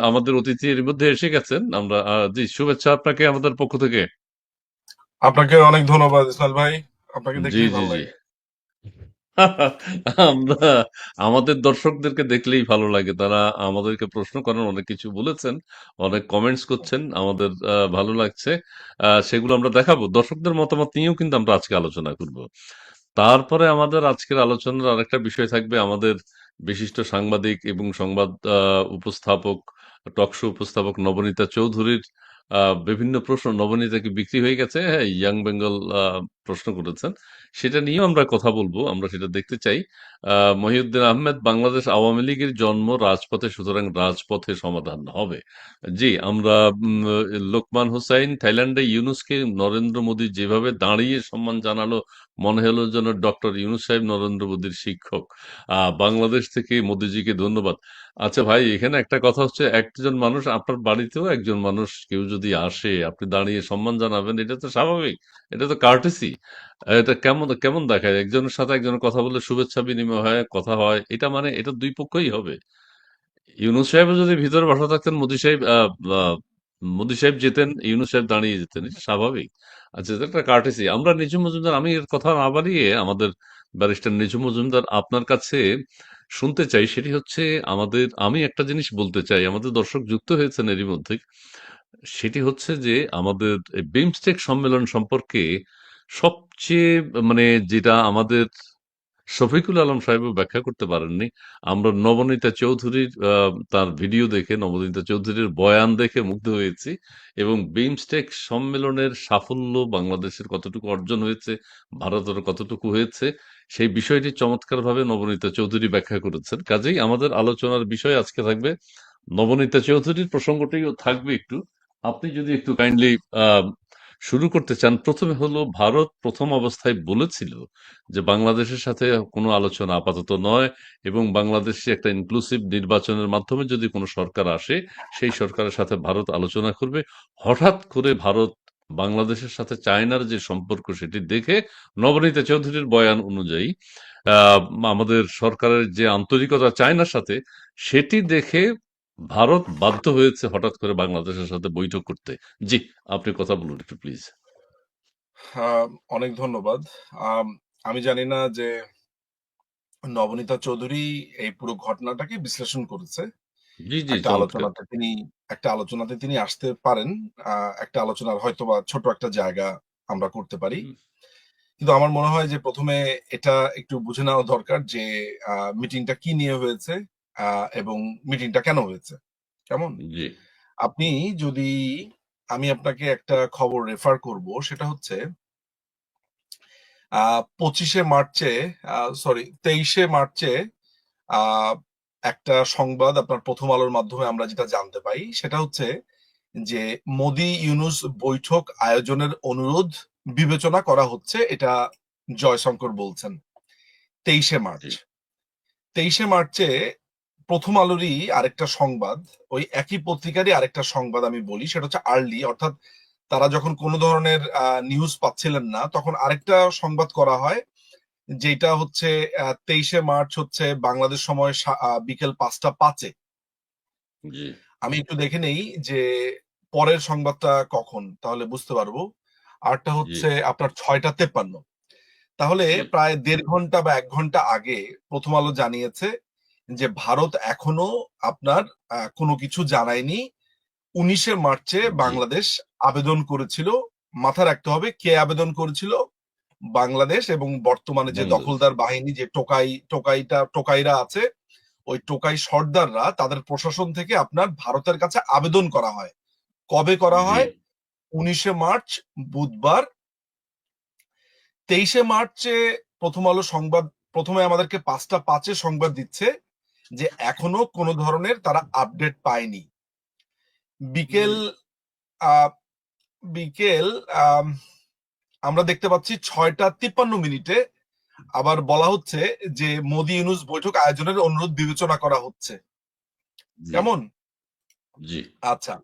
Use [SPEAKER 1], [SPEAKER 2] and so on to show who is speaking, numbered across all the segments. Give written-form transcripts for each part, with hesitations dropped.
[SPEAKER 1] আমাদের অতিথি এর মধ্যে এসে গেছেন। আমরা জি, শুভেচ্ছা আপনাকে আমাদের পক্ষ থেকে।
[SPEAKER 2] আপনাকে অনেক ধন্যবাদ ইসমাইল ভাই। আপনাকে
[SPEAKER 1] জি,
[SPEAKER 2] দেখলেই
[SPEAKER 1] জি,
[SPEAKER 2] ভালো
[SPEAKER 1] জি।
[SPEAKER 2] লাগে।
[SPEAKER 1] আমরা আমাদের দর্শকদেরকে দেখলেই ভালো লাগে। তারা আমাদেরকে প্রশ্ন করেন, অনেক কিছু বলেছেন, অনেক কমেন্টস করছেন। আমাদের ভালো লাগছে। সেগুলো আমরা দেখাবো। দর্শকদের মতামত নিয়েও কিন্তু আমরা আজকে আলোচনা করব। তারপরে আমাদের আজকের আলোচনার আরেকটা বিষয় থাকবে, আমাদের বিশিষ্ট সাংবাদিক এবং সংবাদ উপস্থাপক, টক শো উপস্থাপক নবনীতা চৌধুরীর বিভিন্ন প্রশ্ন। নবনীতা কি বিক্রি হয়ে গেছে? হ্যাঁ, ইয়াং বেঙ্গল প্রশ্ন করেছেন। সেটা নিয়েও আমরা কথা বলবো, আমরা সেটা দেখতে চাই। মহিউদ্দিন আহমেদ, বাংলাদেশ আওয়ামী লীগের জন্ম রাজপথে, সুতরাং রাজপথে সমাধান হবে। জি, আমরা লোকমান হোসাইন, থাইল্যান্ডে ইউনূসকে নরেন্দ্র মোদী যেভাবে দাঁড়িয়ে সম্মান জানালো, মনে হলো যেন ডক্টর ইউনূস সাহেব নরেন্দ্র মোদীর শিক্ষক। বাংলাদেশ থেকে মোদীজিকে ধন্যবাদ। আচ্ছা ভাই, এখানে একটা কথা হচ্ছে, একজন মানুষ আপনার বাড়িতেও একজন মানুষ কেউ যদি আসে, আপনি দাঁড়িয়ে সম্মান জানাবেন, এটা তো স্বাভাবিক, এটা তো কার্টেসি। এটা কেমন কেমন দেখায়, একজনের সাথে একজনের কথা বলে শুভেচ্ছা বিনিময় হয়, কথা হয়, এটা মানে এটা দুই পক্ষই হবে। ইউনূস সাহেব যদি ভিতরে বসা থাকতেন, মোদী সাহেব যেতেন, ইউনূস সাহেব দাঁড়িয়ে যেতেন, এটা স্বাভাবিক। আচ্ছা, এটা একটা কার্টেসি। আমরা নিঝুম মজুমদার, আমি এর কথা না বাড়িয়ে আমাদের ব্যারিস্টার নিঝুম মজুমদার আপনার কাছে শুনতে চাই। সেটি হচ্ছে, আমি একটা জিনিস বলতে চাই, আমাদের দর্শক যুক্ত হয়েছেন এরই মধ্যে। সেটি হচ্ছে যে, আমাদের বিমস্টেক সম্মেলন সম্পর্কে সবচেয়ে মানে যেটা আমাদের শফিকুল আলম সাহেবও ব্যাখ্যা করতে পারেননি। আমরা নবনীতা চৌধুরীর তার ভিডিও দেখে, নবনীতা চৌধুরীর বয়ান দেখে মুগ্ধ হয়েছি, এবং বিমস্টেক সম্মেলনের সাফল্য বাংলাদেশের কতটুকু অর্জন হয়েছে, ভারতের কতটুকু হয়েছে, সেই বিষয়টি চমৎকারভাবে নবনীতা চৌধুরী ব্যাখ্যা করেছেন। কাজেই আমাদের আলোচনার বিষয় আজকে থাকবে নবনীতা চৌধুরীর প্রসঙ্গটিও থাকবে একটু। আপনি যদি একটু কাইন্ডলি শুরু করতে চান। প্রথমে হলো, ভারত প্রথম অবস্থায় বলেছিল যে বাংলাদেশের সাথে কোনো আলোচনা আপাতত নয়, এবং বাংলাদেশে একটা ইনক্লুসিভ নির্বাচনের মাধ্যমে যদি কোনো সরকার আসে, সেই সরকারের সাথে ভারত আলোচনা করবে। হঠাৎ করে ভারত বাংলাদেশের সাথে চায়নার যে সম্পর্ক, সেটি দেখে, নবনীতা চৌধুরীর বয়ান অনুযায়ী, আহ, আমাদের সরকারের যে আন্তরিকতা চায়নার সাথে, সেটি দেখে ভারত বাধ্য হয়েছে হঠাৎ করে বাংলাদেশের সাথে বৈঠক করতে। জি, আপনি কথা বলুন একটু প্লিজ।
[SPEAKER 2] আহ, অনেক ধন্যবাদ। আম, আমি জানি না যে নবনীতা চৌধুরী এই পুরো ঘটনাটাকে বিশ্লেষণ করেছে।
[SPEAKER 1] জি, জি,
[SPEAKER 2] একটা
[SPEAKER 1] চমৎকার।
[SPEAKER 2] আলোচনাতে তিনি একটা আলোচনাতে তিনি আসতে পারেন। একটা আলোচনার হয়তোবা ছোট একটা জায়গা আমরা করতে পারি।
[SPEAKER 1] হুম,
[SPEAKER 2] কিন্তু আমার মনে হয় যে প্রথমে এটা একটু বুঝে নেওয়া দরকার যে মিটিংটা কি নিয়ে হয়েছে এবং মিটিংটা কেন হয়েছে। কেমন?
[SPEAKER 1] জি,
[SPEAKER 2] আপনি যদি আমি আপনাকে একটা খবর রেফার করব, সেটা হচ্ছে 25শে মার্চে, সরি 23শে মার্চে আহ, একটা সংবাদ আপনার প্রথম আলোর মাধ্যমে আমরা যেটা জানতে পাই সেটা হচ্ছে যে মোদি ইউনুস বৈঠক আয়োজনের অনুরোধ বিবেচনা করা হচ্ছে, এটা জয়শঙ্কর বলছেন। তেইশে
[SPEAKER 1] জি,
[SPEAKER 2] মার্চ 23শে মার্চে প্রথম আলোরই আরেকটা সংবাদ, ওই একই পত্রিকারই আরেকটা সংবাদ আমি বলি, সেটা হচ্ছে আর্লি, অর্থাৎ তারা যখন কোনো ধরনের নিউজ পাচ্ছিলেন না তখন আরেকটা সংবাদ করা হয়, যেটা হচ্ছে 23শে মার্চ হচ্ছে বাংলাদেশ সময় বিকেল 5টা 5-এ।
[SPEAKER 1] জি,
[SPEAKER 2] আমি একটু দেখে নেই যে পরের সংবাদটা কখন, তাহলে বুঝতে পারবো। আরটা
[SPEAKER 1] জি,
[SPEAKER 2] হচ্ছে আপনার 6টা 53। তাহলে
[SPEAKER 1] জি,
[SPEAKER 2] প্রায় 1.5 ঘন্টা বা 1 ঘন্টা আগে প্রথম আলো জানিয়েছে যে ভারত এখনো আপনার কোনো কিছু জানায়নি। 19শে মার্চে
[SPEAKER 1] জি,
[SPEAKER 2] বাংলাদেশ আবেদন করেছিল। মাথায় রাখতে হবে কে আবেদন করেছিল। বাংলাদেশ এবং বর্তমানে যে
[SPEAKER 1] বাংলাদেশ।
[SPEAKER 2] দখলদার বাহিনী, যে টোকাইরা আছে, ওই টোকাই সর্দাররা, তাদের প্রশাসন থেকে আপনার ভারতের কাছে আবেদন করা হয়। কবে করা
[SPEAKER 1] জি,
[SPEAKER 2] হয়? 19শে মার্চ, বুধবার। 23শে মার্চে প্রথম আলো সংবাদ প্রথমে আমাদেরকে 5টা 5-এ সংবাদ দিচ্ছে যে এখনো কোনো ধরনের তারা আপডেট পায়নি।
[SPEAKER 1] জি,
[SPEAKER 2] বিকেল আহ, বিকেল আম, আমরা দেখতে পাচ্ছি 6টা 53 মিনিটে আবার বলা হচ্ছে যে মোদি ইউনুস বৈঠক আয়োজনের অনুরোধ বিবেচনা করা হচ্ছে।
[SPEAKER 1] জি,
[SPEAKER 2] কেমন?
[SPEAKER 1] জি,
[SPEAKER 2] আচ্ছা।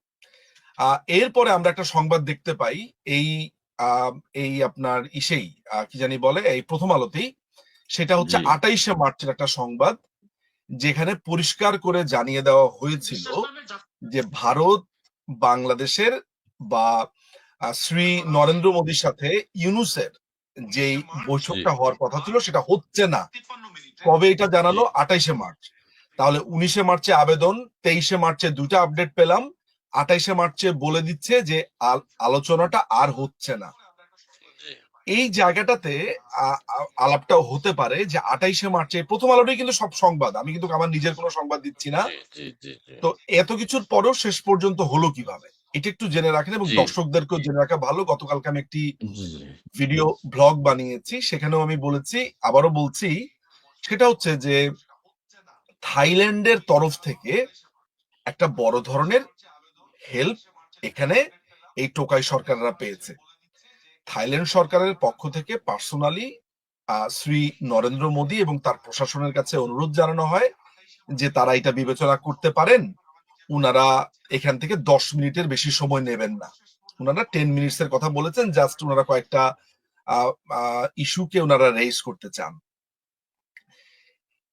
[SPEAKER 2] এরপরে আমরা একটা সংবাদ দেখতে পাই এই আহ, এই আপনার ইসেই কি জানি বলে, এই প্রথম আলোতেই। সেটা হচ্ছে
[SPEAKER 1] জি,
[SPEAKER 2] 28শে মার্চের একটা সংবাদ, যেখানে পরিষ্কার করে জানিয়ে দেওয়া হয়েছিল যে ভারত বাংলাদেশের বা শ্রী নরেন্দ্র মোদীর সাথে ইউনুসের যেই
[SPEAKER 1] জি
[SPEAKER 2] বৈঠকটা হওয়ার কথা ছিল সেটা হচ্ছে না। কবে এটা
[SPEAKER 1] জি
[SPEAKER 2] জানালো? 28শে মার্চ। তাহলে 19শে মার্চে আবেদন, 23শে মার্চে দুইটা আপডেট পেলাম, 28শে মার্চে বলে দিচ্ছে যে আলোচনাটা আর হচ্ছে না।
[SPEAKER 1] জি
[SPEAKER 2] এই জায়গাটাতে আলাপটা হতে পারে যে 28শে মার্চে প্রথম আলোটাই কিন্তু সব সংবাদ, আমি কিন্তু আমার নিজের কোনো সংবাদ দিচ্ছি না।
[SPEAKER 1] জি জি জি জি
[SPEAKER 2] তো এত কিছুর পরেও শেষ পর্যন্ত হলো কিভাবে, এটা একটু জেনে রাখেন এবং
[SPEAKER 1] জি
[SPEAKER 2] দর্শকদেরকেও জেনে রাখা ভালো। গতকালকে আমি একটি
[SPEAKER 1] জি
[SPEAKER 2] ভিডিও ব্লগ বানিয়েছি, সেখানেও আমি বলেছি, আবারও বলছি, সেটা হচ্ছে যে থাইল্যান্ডের তরফ থেকে একটা বড় ধরনের হেল্প এখানে এই টোকাই সরকাররা পেয়েছে। থাইল্যান্ড সরকারের পক্ষ থেকে পার্সোনালি শ্রী নরেন্দ্র মোদী এবং তার প্রশাসনের কাছে অনুরোধ জানানো হয় যে তারা এটা বিবেচনা করতে পারেন, উনারা এখান থেকে 10 মিনিটের বেশি সময় নেবেন না। উনারা 10 মিনিটস এর কথা বলেছেন, জাস্ট উনারা কয়েকটা ইস্যুকে ওনারা রেইজ করতে চান।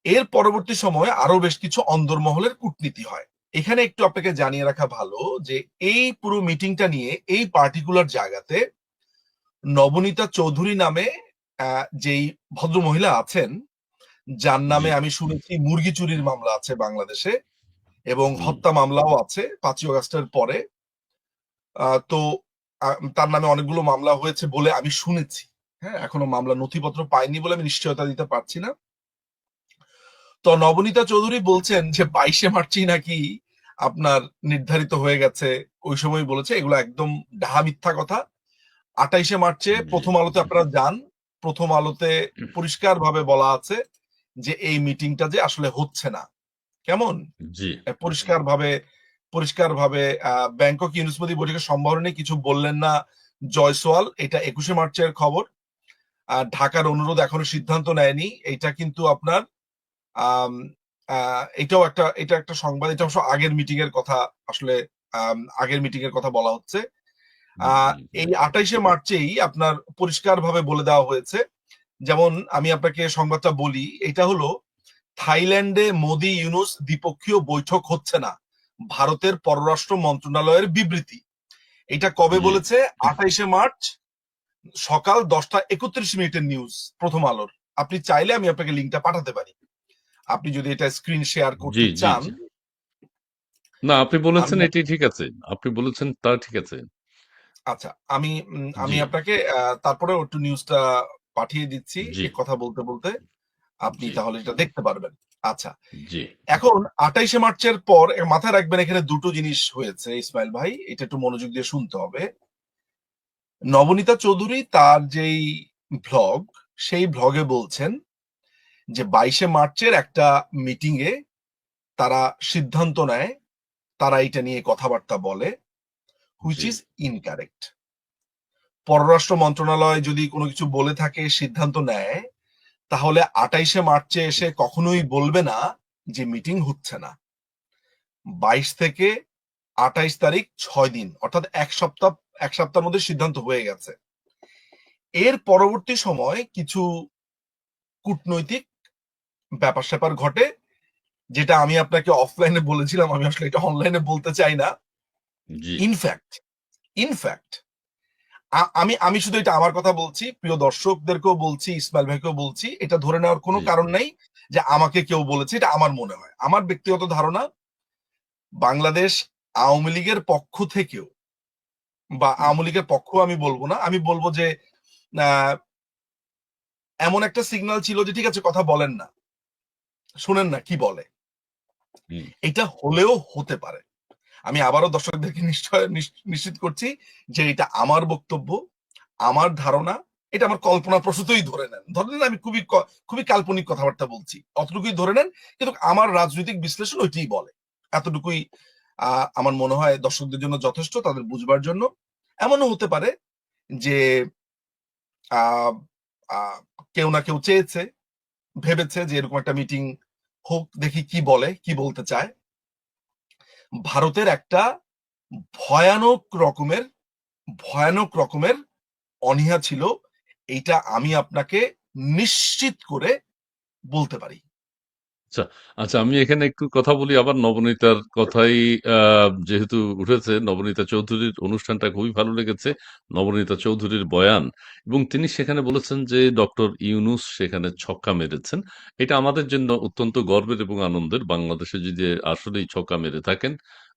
[SPEAKER 2] এর পরবর্তী সময়ে আরো বেশ কিছু অন্দরমহলের কূটনীতি হয়। এখানে একটু আপনাকে জানিয়ে রাখা ভালো যে এই পুরো মিটিংটা নিয়ে এই পার্টিকুলার জায়গাতে নবনীতা চৌধুরী নামে যেই ভদ্র মহিলা আছেন, যার
[SPEAKER 1] জি
[SPEAKER 2] নামে আমি শুনেছি মুরগি চুরির মামলা আছে বাংলাদেশে এবং
[SPEAKER 1] হুম
[SPEAKER 2] হত্যা মামলাও আছে 5ই অগাস্টের পরে। তো তার নামে অনেকগুলো মামলা হয়েছে বলে আমি শুনেছি। হ্যাঁ, এখনো মামলা নথিপত্র পাইনি বলে আমি নিশ্চয়তা দিতে পারছি না। তো নবনীতা চৌধুরী বলছেন যে 22শে মার্চই নাকি আপনার নির্ধারিত হয়ে গেছে, ওই সময় বলেছে। এগুলো একদম ডাহা মিথ্যা কথা। 28শে মার্চে
[SPEAKER 1] জি
[SPEAKER 2] প্রথম আলোতে আপনারা যান, প্রথম আলোতে পরিষ্কার ভাবে বলা আছে যে এই মিটিংটা যে আসলে হচ্ছে না। কেমন?
[SPEAKER 1] জি
[SPEAKER 2] পরিষ্কার ভাবে ব্যাংকক ইউনুসমতি বৈঠকের সম্ভাবনা নিয়ে কিছু বললেন না জয়সওয়াল। এটা 21শে মার্চের খবর। ঢাকার অনুরোধ এখনো সিদ্ধান্ত নেয়নি, এটা কিন্তু আপনার আম, এটা একটা সংবাদ। এটা অবশ্য আগের মিটিং এর কথা, আসলে আগের মিটিং এর কথা বলা হচ্ছে। আহ,
[SPEAKER 1] জি জি
[SPEAKER 2] এই 28শে মার্চেই আপনার পরিষ্কার ভাবে বলে দেওয়া হয়েছে। যেমন আমি আপনাকে সংবাদটা বলি, এটা হলো থাইল্যান্ডে মোদি ইউনুস দ্বিপক্ষীয় বৈঠক হচ্ছে না, ভারতের পররাষ্ট্র মন্ত্রণালয়ের বিবৃতি। এটা কবে
[SPEAKER 1] জি
[SPEAKER 2] বলেছে? 28শে মার্চ সকাল 10টা 31 মিনিটের নিউজ প্রথম আলোর। আপনি চাইলে আমি আপনাকে লিঙ্কটা পাঠাতে পারি, আপনি যদি এটা স্ক্রিন শেয়ার
[SPEAKER 1] জি
[SPEAKER 2] করতে
[SPEAKER 1] জি
[SPEAKER 2] চান।
[SPEAKER 1] জি না আপনি
[SPEAKER 2] আমি
[SPEAKER 1] বলেছেন এটি ঠিক আছে, আপনি বলেছেন তা ঠিক আছে।
[SPEAKER 2] আচ্ছা, আমি আমি
[SPEAKER 1] জি
[SPEAKER 2] আপনাকে তারপরে একটু নিউজটা পাঠিয়ে দিচ্ছি
[SPEAKER 1] জি
[SPEAKER 2] এ কথা বলতে বলতে, আপনি
[SPEAKER 1] জি
[SPEAKER 2] তাহলে এটা দেখতে পারবেন। আচ্ছা,
[SPEAKER 1] জি
[SPEAKER 2] এখন 28শে মার্চের পর মাথায় রাখবেন এখানে দুটো জিনিস হয়েছে ইসমাইল ভাই, এটা একটু মনোযোগ দিয়ে শুনতে হবে। নবনীতা চৌধুরী তার যেই ভ্লগ, সেই ভ্লগে বলছেন যে 22শে মার্চের একটা মিটিং এ তারা সিদ্ধান্ত নেয়, তারা এটা নিয়ে কথাবার্তা বলে, হুইচ
[SPEAKER 1] জি
[SPEAKER 2] ইজ ইনকারেক্ট। পররাষ্ট্র মন্ত্রণালয় যদি কোনো কিছু বলে থাকে, সিদ্ধান্ত নেয়, তাহলে 28শে মার্চে এসে কখনোই বলবে না যে মিটিং হচ্ছে না। 22 থেকে 28 তারিখ 6 দিন, অর্থাৎ এক সপ্তাহের মধ্যে সিদ্ধান্ত হয়ে গেছে। এর পরবর্তী সময় কিছু কূটনৈতিক ব্যাপার স্যাপার ঘটে, যেটা আমি আপনাকে অফলাইনে বলেছিলাম, আমি আসলে এটা অনলাইনে বলতে চাই না।
[SPEAKER 1] জি
[SPEAKER 2] ইনফ্যাক্ট ইনফ্যাক্ট আমি আমি শুধু এটা আমার কথা বলছি, প্রিয় দর্শকদেরকেও বলছি, ইসমাইল ভাইকেও বলছি, এটা ধরে নেওয়ার কোনো
[SPEAKER 1] জি
[SPEAKER 2] কারণ নাই যে আমাকে কেউ বলেছে। এটা আমার মনে হয়, আমার ব্যক্তিগত ধারণা, বাংলাদেশ আওয়ামী লীগের পক্ষ থেকেও, বা আওয়ামী লীগের পক্ষ আমি বলবো না, আমি বলবো যে আহ, এমন একটা সিগন্যাল ছিল যে ঠিক আছে কথা বলেন না, শুনেন না কি বলে।
[SPEAKER 1] হুম,
[SPEAKER 2] এটা হলেও হতে পারে। আমি আবারও দর্শকদেরকে নিশ্চিত করছি যে এটা আমার বক্তব্য, আমার ধারণা, এটা আমার কল্পনা প্রসূতই ধরে নেন আমি খুবই কাল্পনিক কথাবার্তা বলছি, অতটুকুই ধরে নেন। কিন্তু আমার রাজনৈতিক বিশ্লেষণ ওইটাই বলে, এতটুকুই আমার মনে হয় দর্শকদের জন্য যথেষ্ট, তাদের বুঝবার জন্য। এমনও হতে পারে যে আহ আহ কেউ না কেউ চেয়েছে, ভেবেছে যে এরকম একটা মিটিং হোক, দেখি কি বলে, কি বলতে চায়। ভারতের একটা ভয়ানক রকমের ভয়ানক রকমের অনীহা ছিল, এইটা আমি আপনাকে নিশ্চিত করে বলতে পারি।
[SPEAKER 1] আচ্ছা, আচ্ছা, আমি এখানে একটু কথা বলি আবার নবনীতার কথাই। যেহেতু উঠেছে, নবনীতা চৌধুরীর অনুষ্ঠানটা খুবই ভালো লেগেছে, নবনীতা চৌধুরীর বয়ান। এবং তিনি সেখানে বলেছেন যে ডক্টর ইউনূস সেখানে ছক্কা মেরেছেন। এটা আমাদের জন্য অত্যন্ত গর্বের এবং আনন্দের। বাংলাদেশে যদি আসলেই ছক্কা মেরে থাকেন,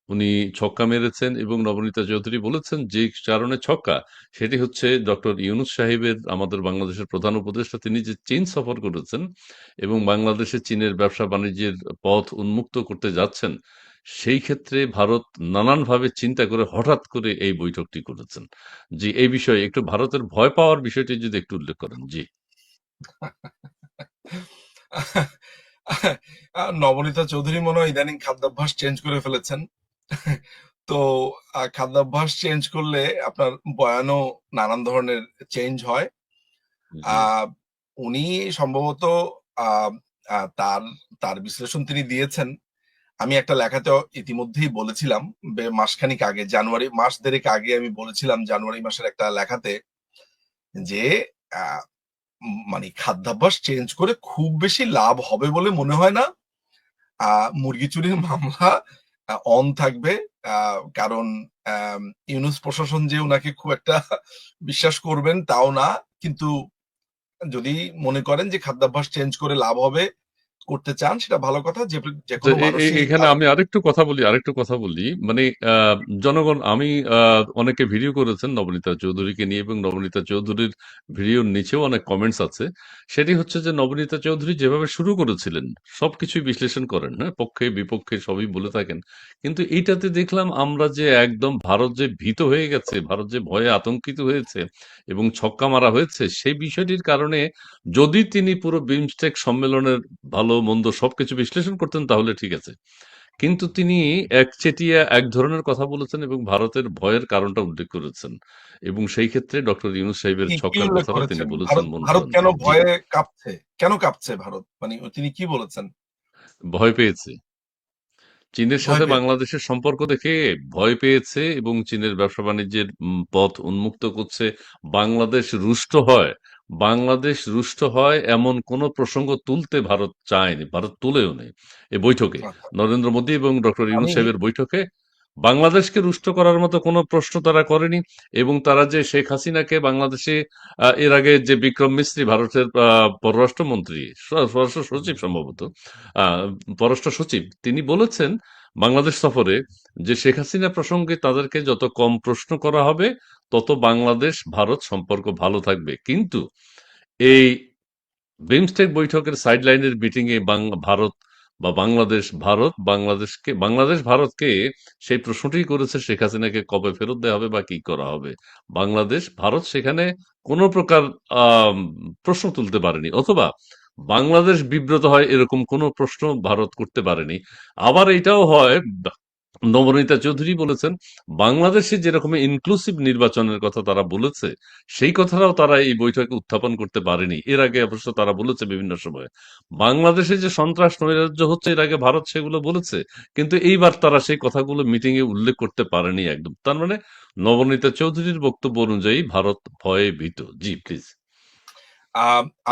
[SPEAKER 1] উনি ছক্কা মেরেছেন। এবং নবনীতা চৌধুরী বলেছেন যে কারণে ছক্কা, সেটি হচ্ছে ডক্টর ইউনূস সাহেবের, আমাদের বাংলাদেশের প্রধান উপদেষ্টা, তিনি যে চীন সফর করেছেন এবং বাংলাদেশে চীনের ব্যবসা বাণিজ্যের পথ উন্মুক্ত করতে যাচ্ছেন, সেই ক্ষেত্রে ভারত নানানভাবে চিন্তা করে হঠাৎ করে এই বৈঠকটি করেছেন। জি, এই বিষয়ে একটু ভারতের ভয় পাওয়ার বিষয়টি যদি একটু উল্লেখ করেন। জি।
[SPEAKER 2] নবনীতা চৌধুরী মনে হয় ইদানিং খাদ্যাভ্যাস চেঞ্জ করে ফেলেছেন। তো খাদ্যাভ্যাস চেঞ্জ করলে আপনার বয়ানও নানান ধরনের চেঞ্জ হয়।
[SPEAKER 1] জি।
[SPEAKER 2] আহ, উনি সম্ভবত আহ, তার তার বিশ্লেষণ তিনি দিয়েছেন। আমি একটা লেখাতে ইতিমধ্যেই বলেছিলাম, মাসখানিক আগে, জানুয়ারি মাস দেড়েক আগে আমি বলেছিলাম জানুয়ারি মাসের একটা লেখাতে যে আহ, মানে খাদ্যাভ্যাস চেঞ্জ করে খুব বেশি লাভ হবে বলে মনে হয় না। মুরগি চুরির মামলা অন থাকবে। কারণ ইউনূস প্রশাসন যে উনাকে খুব একটা বিশ্বাস করবেন তাও না। কিন্তু যদি মনে করেন যে খাদ্যাভ্যাস চেঞ্জ করে লাভ হবে, করতে চান, সেটা ভালো কথা। যে যে
[SPEAKER 1] তো
[SPEAKER 2] কোনো মানুষই
[SPEAKER 1] এখানে আমি আরেকটু কথা বলি। মানে আহ, জনগণ, আমি অনেকে ভিডিও করেছেন নবনীতা চৌধুরীকে নিয়ে, এবং নবনীতা চৌধুরীর ভিডিওর নিচেও অনেক কমেন্টস আছে। সেটি হচ্ছে যে নবনীতা চৌধুরী যেভাবে শুরু করেছিলেন, সবকিছুই বিশ্লেষণ করেন, হ্যাঁ, পক্ষে বিপক্ষে সবই বলে থাকেন। কিন্তু এইটাতে দেখলাম আমরা যে একদম ভারত যে ভীত হয়ে গেছে, ভারত যে ভয়ে আতঙ্কিত হয়েছে এবং ছক্কা মারা হয়েছে, সেই বিষয়টির কারণে যদি তিনি পুরো বিমস্টেক সম্মেলনের ভালো মন্দ সবকিছু বিশ্লেষণ করতেন তাহলে ঠিক আছে। কিন্তু তিনি একচেটিয়া এক ধরনের কথা বলেছেন এবং ভারতের ভয়ের কারণটা উল্লেখ করেছেন। এবং সেই ক্ষেত্রে ডক্টর ইউনূস সাহেবের
[SPEAKER 2] কি কি
[SPEAKER 1] ছক্কার
[SPEAKER 2] উল্লেখ
[SPEAKER 1] কথাটা তিনি
[SPEAKER 2] করেছেন?
[SPEAKER 1] বলেছেন
[SPEAKER 2] ভারত
[SPEAKER 1] মন
[SPEAKER 2] ভারত
[SPEAKER 1] প্রাণ
[SPEAKER 2] কেন
[SPEAKER 1] দিয়ে। জি।
[SPEAKER 2] ভয়ে কাঁপছে? কেন কাঁপছে ভারত? মানে তিনি কি বলেছেন?
[SPEAKER 1] ভয় পেয়েছে। চীনের
[SPEAKER 2] ভয়
[SPEAKER 1] সাথে
[SPEAKER 2] পেয়েছে।
[SPEAKER 1] বাংলাদেশের সম্পর্ক দেখে ভয় পেয়েছে এবং চীনের ব্যবসা বাণিজ্যের পথ উন্মুক্ত করছে। বাংলাদেশ রুষ্ট হয়, বাংলাদেশ রুষ্ট হয় এমন কোনো প্রসঙ্গ তুলতে ভারত চায়নি, ভারত তুলেও নেই এই বৈঠকে।
[SPEAKER 2] আচ্ছা,
[SPEAKER 1] নরেন্দ্র মোদী এবং ডক্টর ইউনূস
[SPEAKER 2] আমি
[SPEAKER 1] সাহেবের বৈঠকে বাংলাদেশকে রুষ্ট করার মতো কোনো প্রশ্ন তারা করেনি। এবং তারা যে শেখ হাসিনাকে বাংলাদেশে এর আগে যে বিক্রম মিস্ত্রি, ভারতের পররাষ্ট্রমন্ত্রী, স্বরাষ্ট্র সচিব সম্ভবত, আহ, পররাষ্ট্র সচিব, তিনি বলেছেন বাংলাদেশ সফরে যে শেখ হাসিনা প্রসঙ্গে তাদেরকে যত কম প্রশ্ন করা হবে তত বাংলাদেশ ভারত সম্পর্ক ভালো থাকবে। কিন্তু এই বিমস্টেক বৈঠকের সাইডলাইনের মিটিং এ ভারত বা বাংলাদেশ ভারতকে সেই প্রশ্নটি করেছে, শেখ হাসিনাকে কবে ফেরত দেওয়া হবে বা কি করা হবে। বাংলাদেশ ভারত সেখানে কোনো প্রকার আহ প্রশ্ন তুলতে পারেনি, অথবা বাংলাদেশ বিব্রত হয় এরকম কোনো প্রশ্ন ভারত করতে পারেনি। আবার এটাও হয়, নবনীতা চৌধুরী বলেছেন বাংলাদেশে যেরকম ইনক্লুসিভ নির্বাচনের কথা তারা বলেছে, সেই কথাটাও তারা এই বৈঠকে উত্থাপন করতে পারেনি। এর আগে অবশ্য তারা বলেছে বিভিন্ন সময় বাংলাদেশে যে সন্ত্রাস নৈরাজ্য হচ্ছে, এর আগে ভারত সেগুলো বলেছে। কিন্তু এইবার তারা সেই কথাগুলো মিটিং এ উল্লেখ করতে পারেনি একদম। তার মানে নবনীতা চৌধুরীর বক্তব্য অনুযায়ী ভারত ভয়ে ভীত। জি, প্লিজ।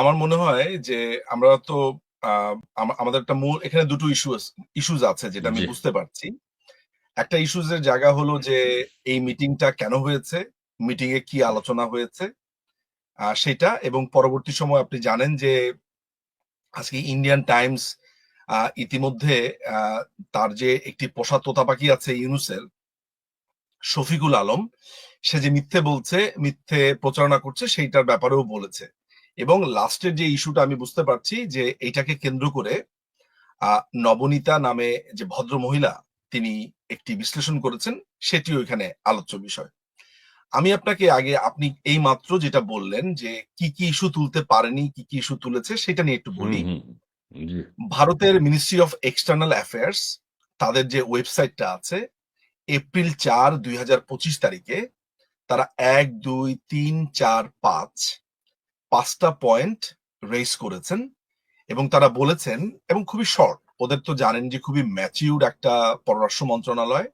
[SPEAKER 2] আমার মনে হয় যে আমরা তো আহ, আমাদের একটা মূল এখানে দুটো ইস্যুজ আছে যেটা আমি
[SPEAKER 1] জি।
[SPEAKER 2] বুঝতে পারছি। একটা ইস্যুজ এর জায়গা হলো যে এই মিটিংটা কেন হয়েছে, মিটিং এ কি আলোচনা হয়েছে, সেটা। এবং পরবর্তী সময় আপনি জানেন যে আজকে ইন্ডিয়ান টাইমস ইতিমধ্যে আহ, তার যে একটি পোষা তোতা পাখি আছে ইউনুসের, শফিকুল আলম, সে যে মিথ্যে বলছে, মিথ্যে প্রচারণা করছে, সেইটার ব্যাপারেও বলেছে। এবং লাস্টের যে ইস্যুটা আমি বুঝতে পারছি যে এইটাকে কেন্দ্র করে নবনীতা নামে যে ভদ্র মহিলা, তিনি একটি বিশ্লেষণ করেছেন, সেটিও এখানে আলোচ্য বিষয়। আমি আপনাকে আগে, আপনি এই মাত্র যেটা বললেন যে কি কি ইস্যু তুলতে পারেনি, কি কি ইস্যু তুলেছে, সেটা নিয়ে একটু
[SPEAKER 1] হুম,
[SPEAKER 2] বলি।
[SPEAKER 1] হুম। জি।
[SPEAKER 2] ভারতের মিনিস্ট্রি অফ এক্সটার্নাল অ্যাফেয়ার্স, তাদের যে ওয়েবসাইটটা আছে, এপ্রিল 4, 2025 তারিখে তারা 1, 2, 3, 4, 5 পাঁচটা পয়েন্ট রেজ করেছেন। এবং তারা বলেছেন, এবং খুবই শর্ট, ওদের তো জানেন যে খুবই ম্যাচিউর একটা পররাষ্ট্র মন্ত্রণালয়,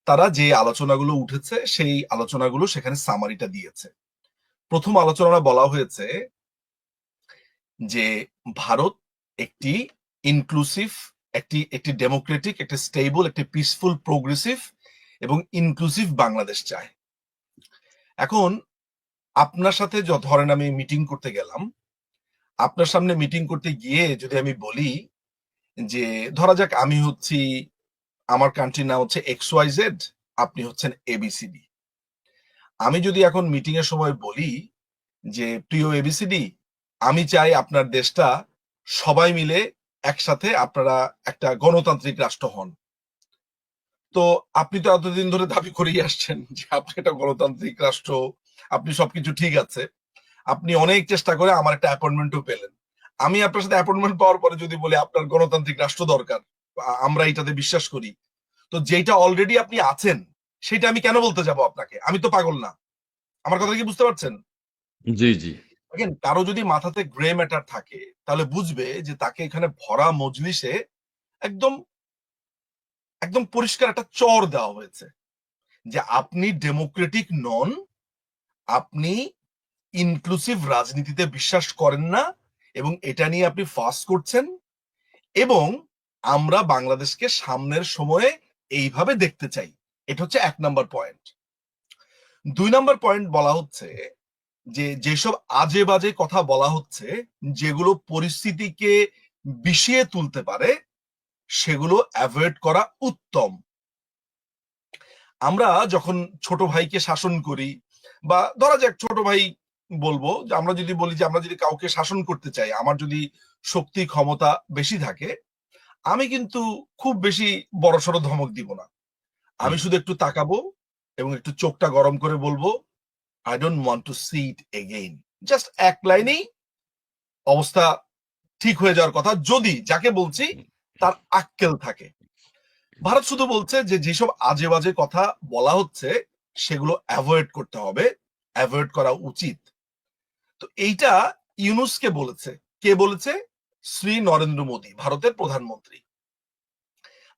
[SPEAKER 2] তারা যে আলোচনাগুলো উঠেছে সেই আলোচনাগুলো সেখানে সামারিটা দিয়েছে। প্রথম আলোচনা বলা হয়েছে যে ভারত একটি ইনক্লুসিভ, একটি একটি ডেমোক্রেটিক, একটি স্টেবল, একটি পিসফুল, প্রোগ্রেসিভ এবং ইনক্লুসিভ বাংলাদেশ চায়। এখন আপনার সাথে ধরেন আমি মিটিং করতে গেলাম, আপনার সামনে মিটিং করতে গিয়ে যদি আমি বলি যে ধরা যাক আমি হচ্ছি, আমার কান্ট্রির নাম হচ্ছে XYZ, আপনি হচ্ছেন ABCD। আমি যদি এখন মিটিং এর সময় বলি যে প্রিয় ABCD, আমি চাই আপনার দেশটা সবাই মিলে একসাথে আপনারা একটা গণতান্ত্রিক রাষ্ট্র হন। তো আপনি তো এতদিন ধরে দাবি করেই আসছেন যে আপনি একটা গণতান্ত্রিক রাষ্ট্র, আপনি সবকিছু ঠিক আছে, আপনি অনেক চেষ্টা করে আমার একটা অ্যাপয়েন্টমেন্টও পেলেন। আমি আপনার সাথে অ্যাপয়েন্টমেন্ট পাওয়ার পরে যদি বলি আপনার গণতান্ত্রিক রাষ্ট্র দরকার, আমরা এটাতে বিশ্বাস করি, তো যেটা অলরেডি আপনি আছেন সেটা আমি কেন বলতে যাব আপনাকে? আমি তো পাগল না। আমার কথা কি বুঝতে পারছেন?
[SPEAKER 1] জি, জি।
[SPEAKER 2] দেখেন, কারো যদি মাথাতে গ্রে ম্যাটার থাকে তাহলে বুঝবে যে তাকে এখানে ভরা মজলিসে একদম একদম পরিষ্কার একটা চর দেওয়া হয়েছে যে আপনি ডেমোক্রেটিক নন, আপনি ইনক্লুসিভ রাজনীতিতে বিশ্বাস করেন না, এবং এটা নিয়ে আপনি ফাস করছেন, এবং আমরা বাংলাদেশকে সামনের সময়ে এইভাবে দেখতে চাই। এটা হচ্ছে 1 নম্বর পয়েন্ট। 2 নম্বর পয়েন্ট বলা হচ্ছে যে যেসব আজে বাজে কথা বলা হচ্ছে, যেগুলো পরিস্থিতিকে বিষিয়ে তুলতে পারে, সেগুলো অ্যাভয়েড করা উত্তম। আমরা যখন ছোট ভাইকে শাসন করি, বা ধরা যাক ছোট ভাই বলবো, যে আমরা যদি বলি যে আমরা যদি কাউকে শাসন করতে চাই, আমার যদি শক্তি ক্ষমতা বেশি থাকে, আমি কিন্তু খুব বেশি বড়সড় ধমক দিব না। আমি
[SPEAKER 1] হুম।
[SPEAKER 2] শুধু একটু তাকাবো এবং একটু চোখটা গরম করে বলবো, I don't want to see it again. Just এক লাইনেই অবস্থা ঠিক হয়ে যাওয়ার কথা, যদি যাকে বলছি তার আক্কেল থাকে। ভারত শুধু বলছে যে যেসব আজে বাজে কথা বলা হচ্ছে সেগুলো অ্যাভয়েড করতে হবে, অ্যাভয়েড করা উচিত। তো এইটা ইউনুসকে বলেছে। কে বলেছে? শ্রী নরেন্দ্র মোদী, ভারতের প্রধানমন্ত্রী।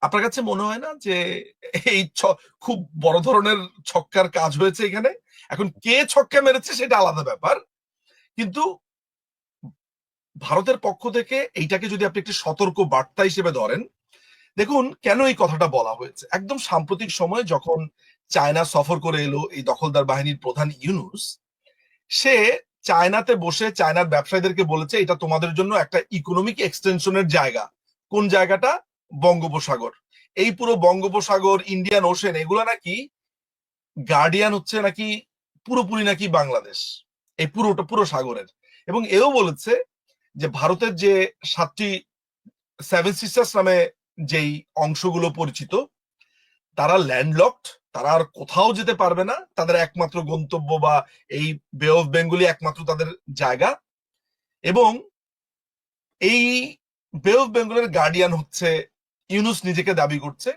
[SPEAKER 2] আপনার কাছে মনে হয় না যে এই খুব বড় ধরনের ছক্কার কাজ হয়েছে এখানে? এখন কে ছক্কা মেরেছে সেটা আলাদা ব্যাপার, কিন্তু ভারতের পক্ষ থেকে এইটাকে যদি আপনি একটি সতর্ক বার্তা হিসেবে ধরেন, দেখুন কেন এই কথাটা বলা হয়েছে। একদম সাম্প্রতিক সময়ে যখন চায়না সফর করে এলো এই দখলদার বাহিনীর প্রধান ইউনুস, সে চায়নাতে বসে চায়নার ব্যবসায়ীদেরকে বলেছে এটা তোমাদের জন্য একটা ইকোনমিক এক্সটেনশনের জায়গা। কোন জায়গাটা? বঙ্গোপসাগর। এই পুরো বঙ্গোপসাগর, ইন্ডিয়ান ওশেন, এগুলো নাকি গার্ডিয়ান হচ্ছে নাকি পুরোপুরি নাকি বাংলাদেশ, এই পুরো সাগরের। এবং এও বলেছে যে ভারতের যে 7টি সেভেন সিস্টার্স নামে যেই অংশগুলো পরিচিত, তারা ল্যান্ডলকড, তারা আর কোথাও যেতে পারবে না, তাদের একমাত্র গন্তব্য বা এই বে অফ বেঙ্গলি একমাত্র তাদের জায়গা, এবং এই বে অফ বেঙ্গলের গার্ডিয়ান হচ্ছে ইউনুস নিজেকে দাবি করছে।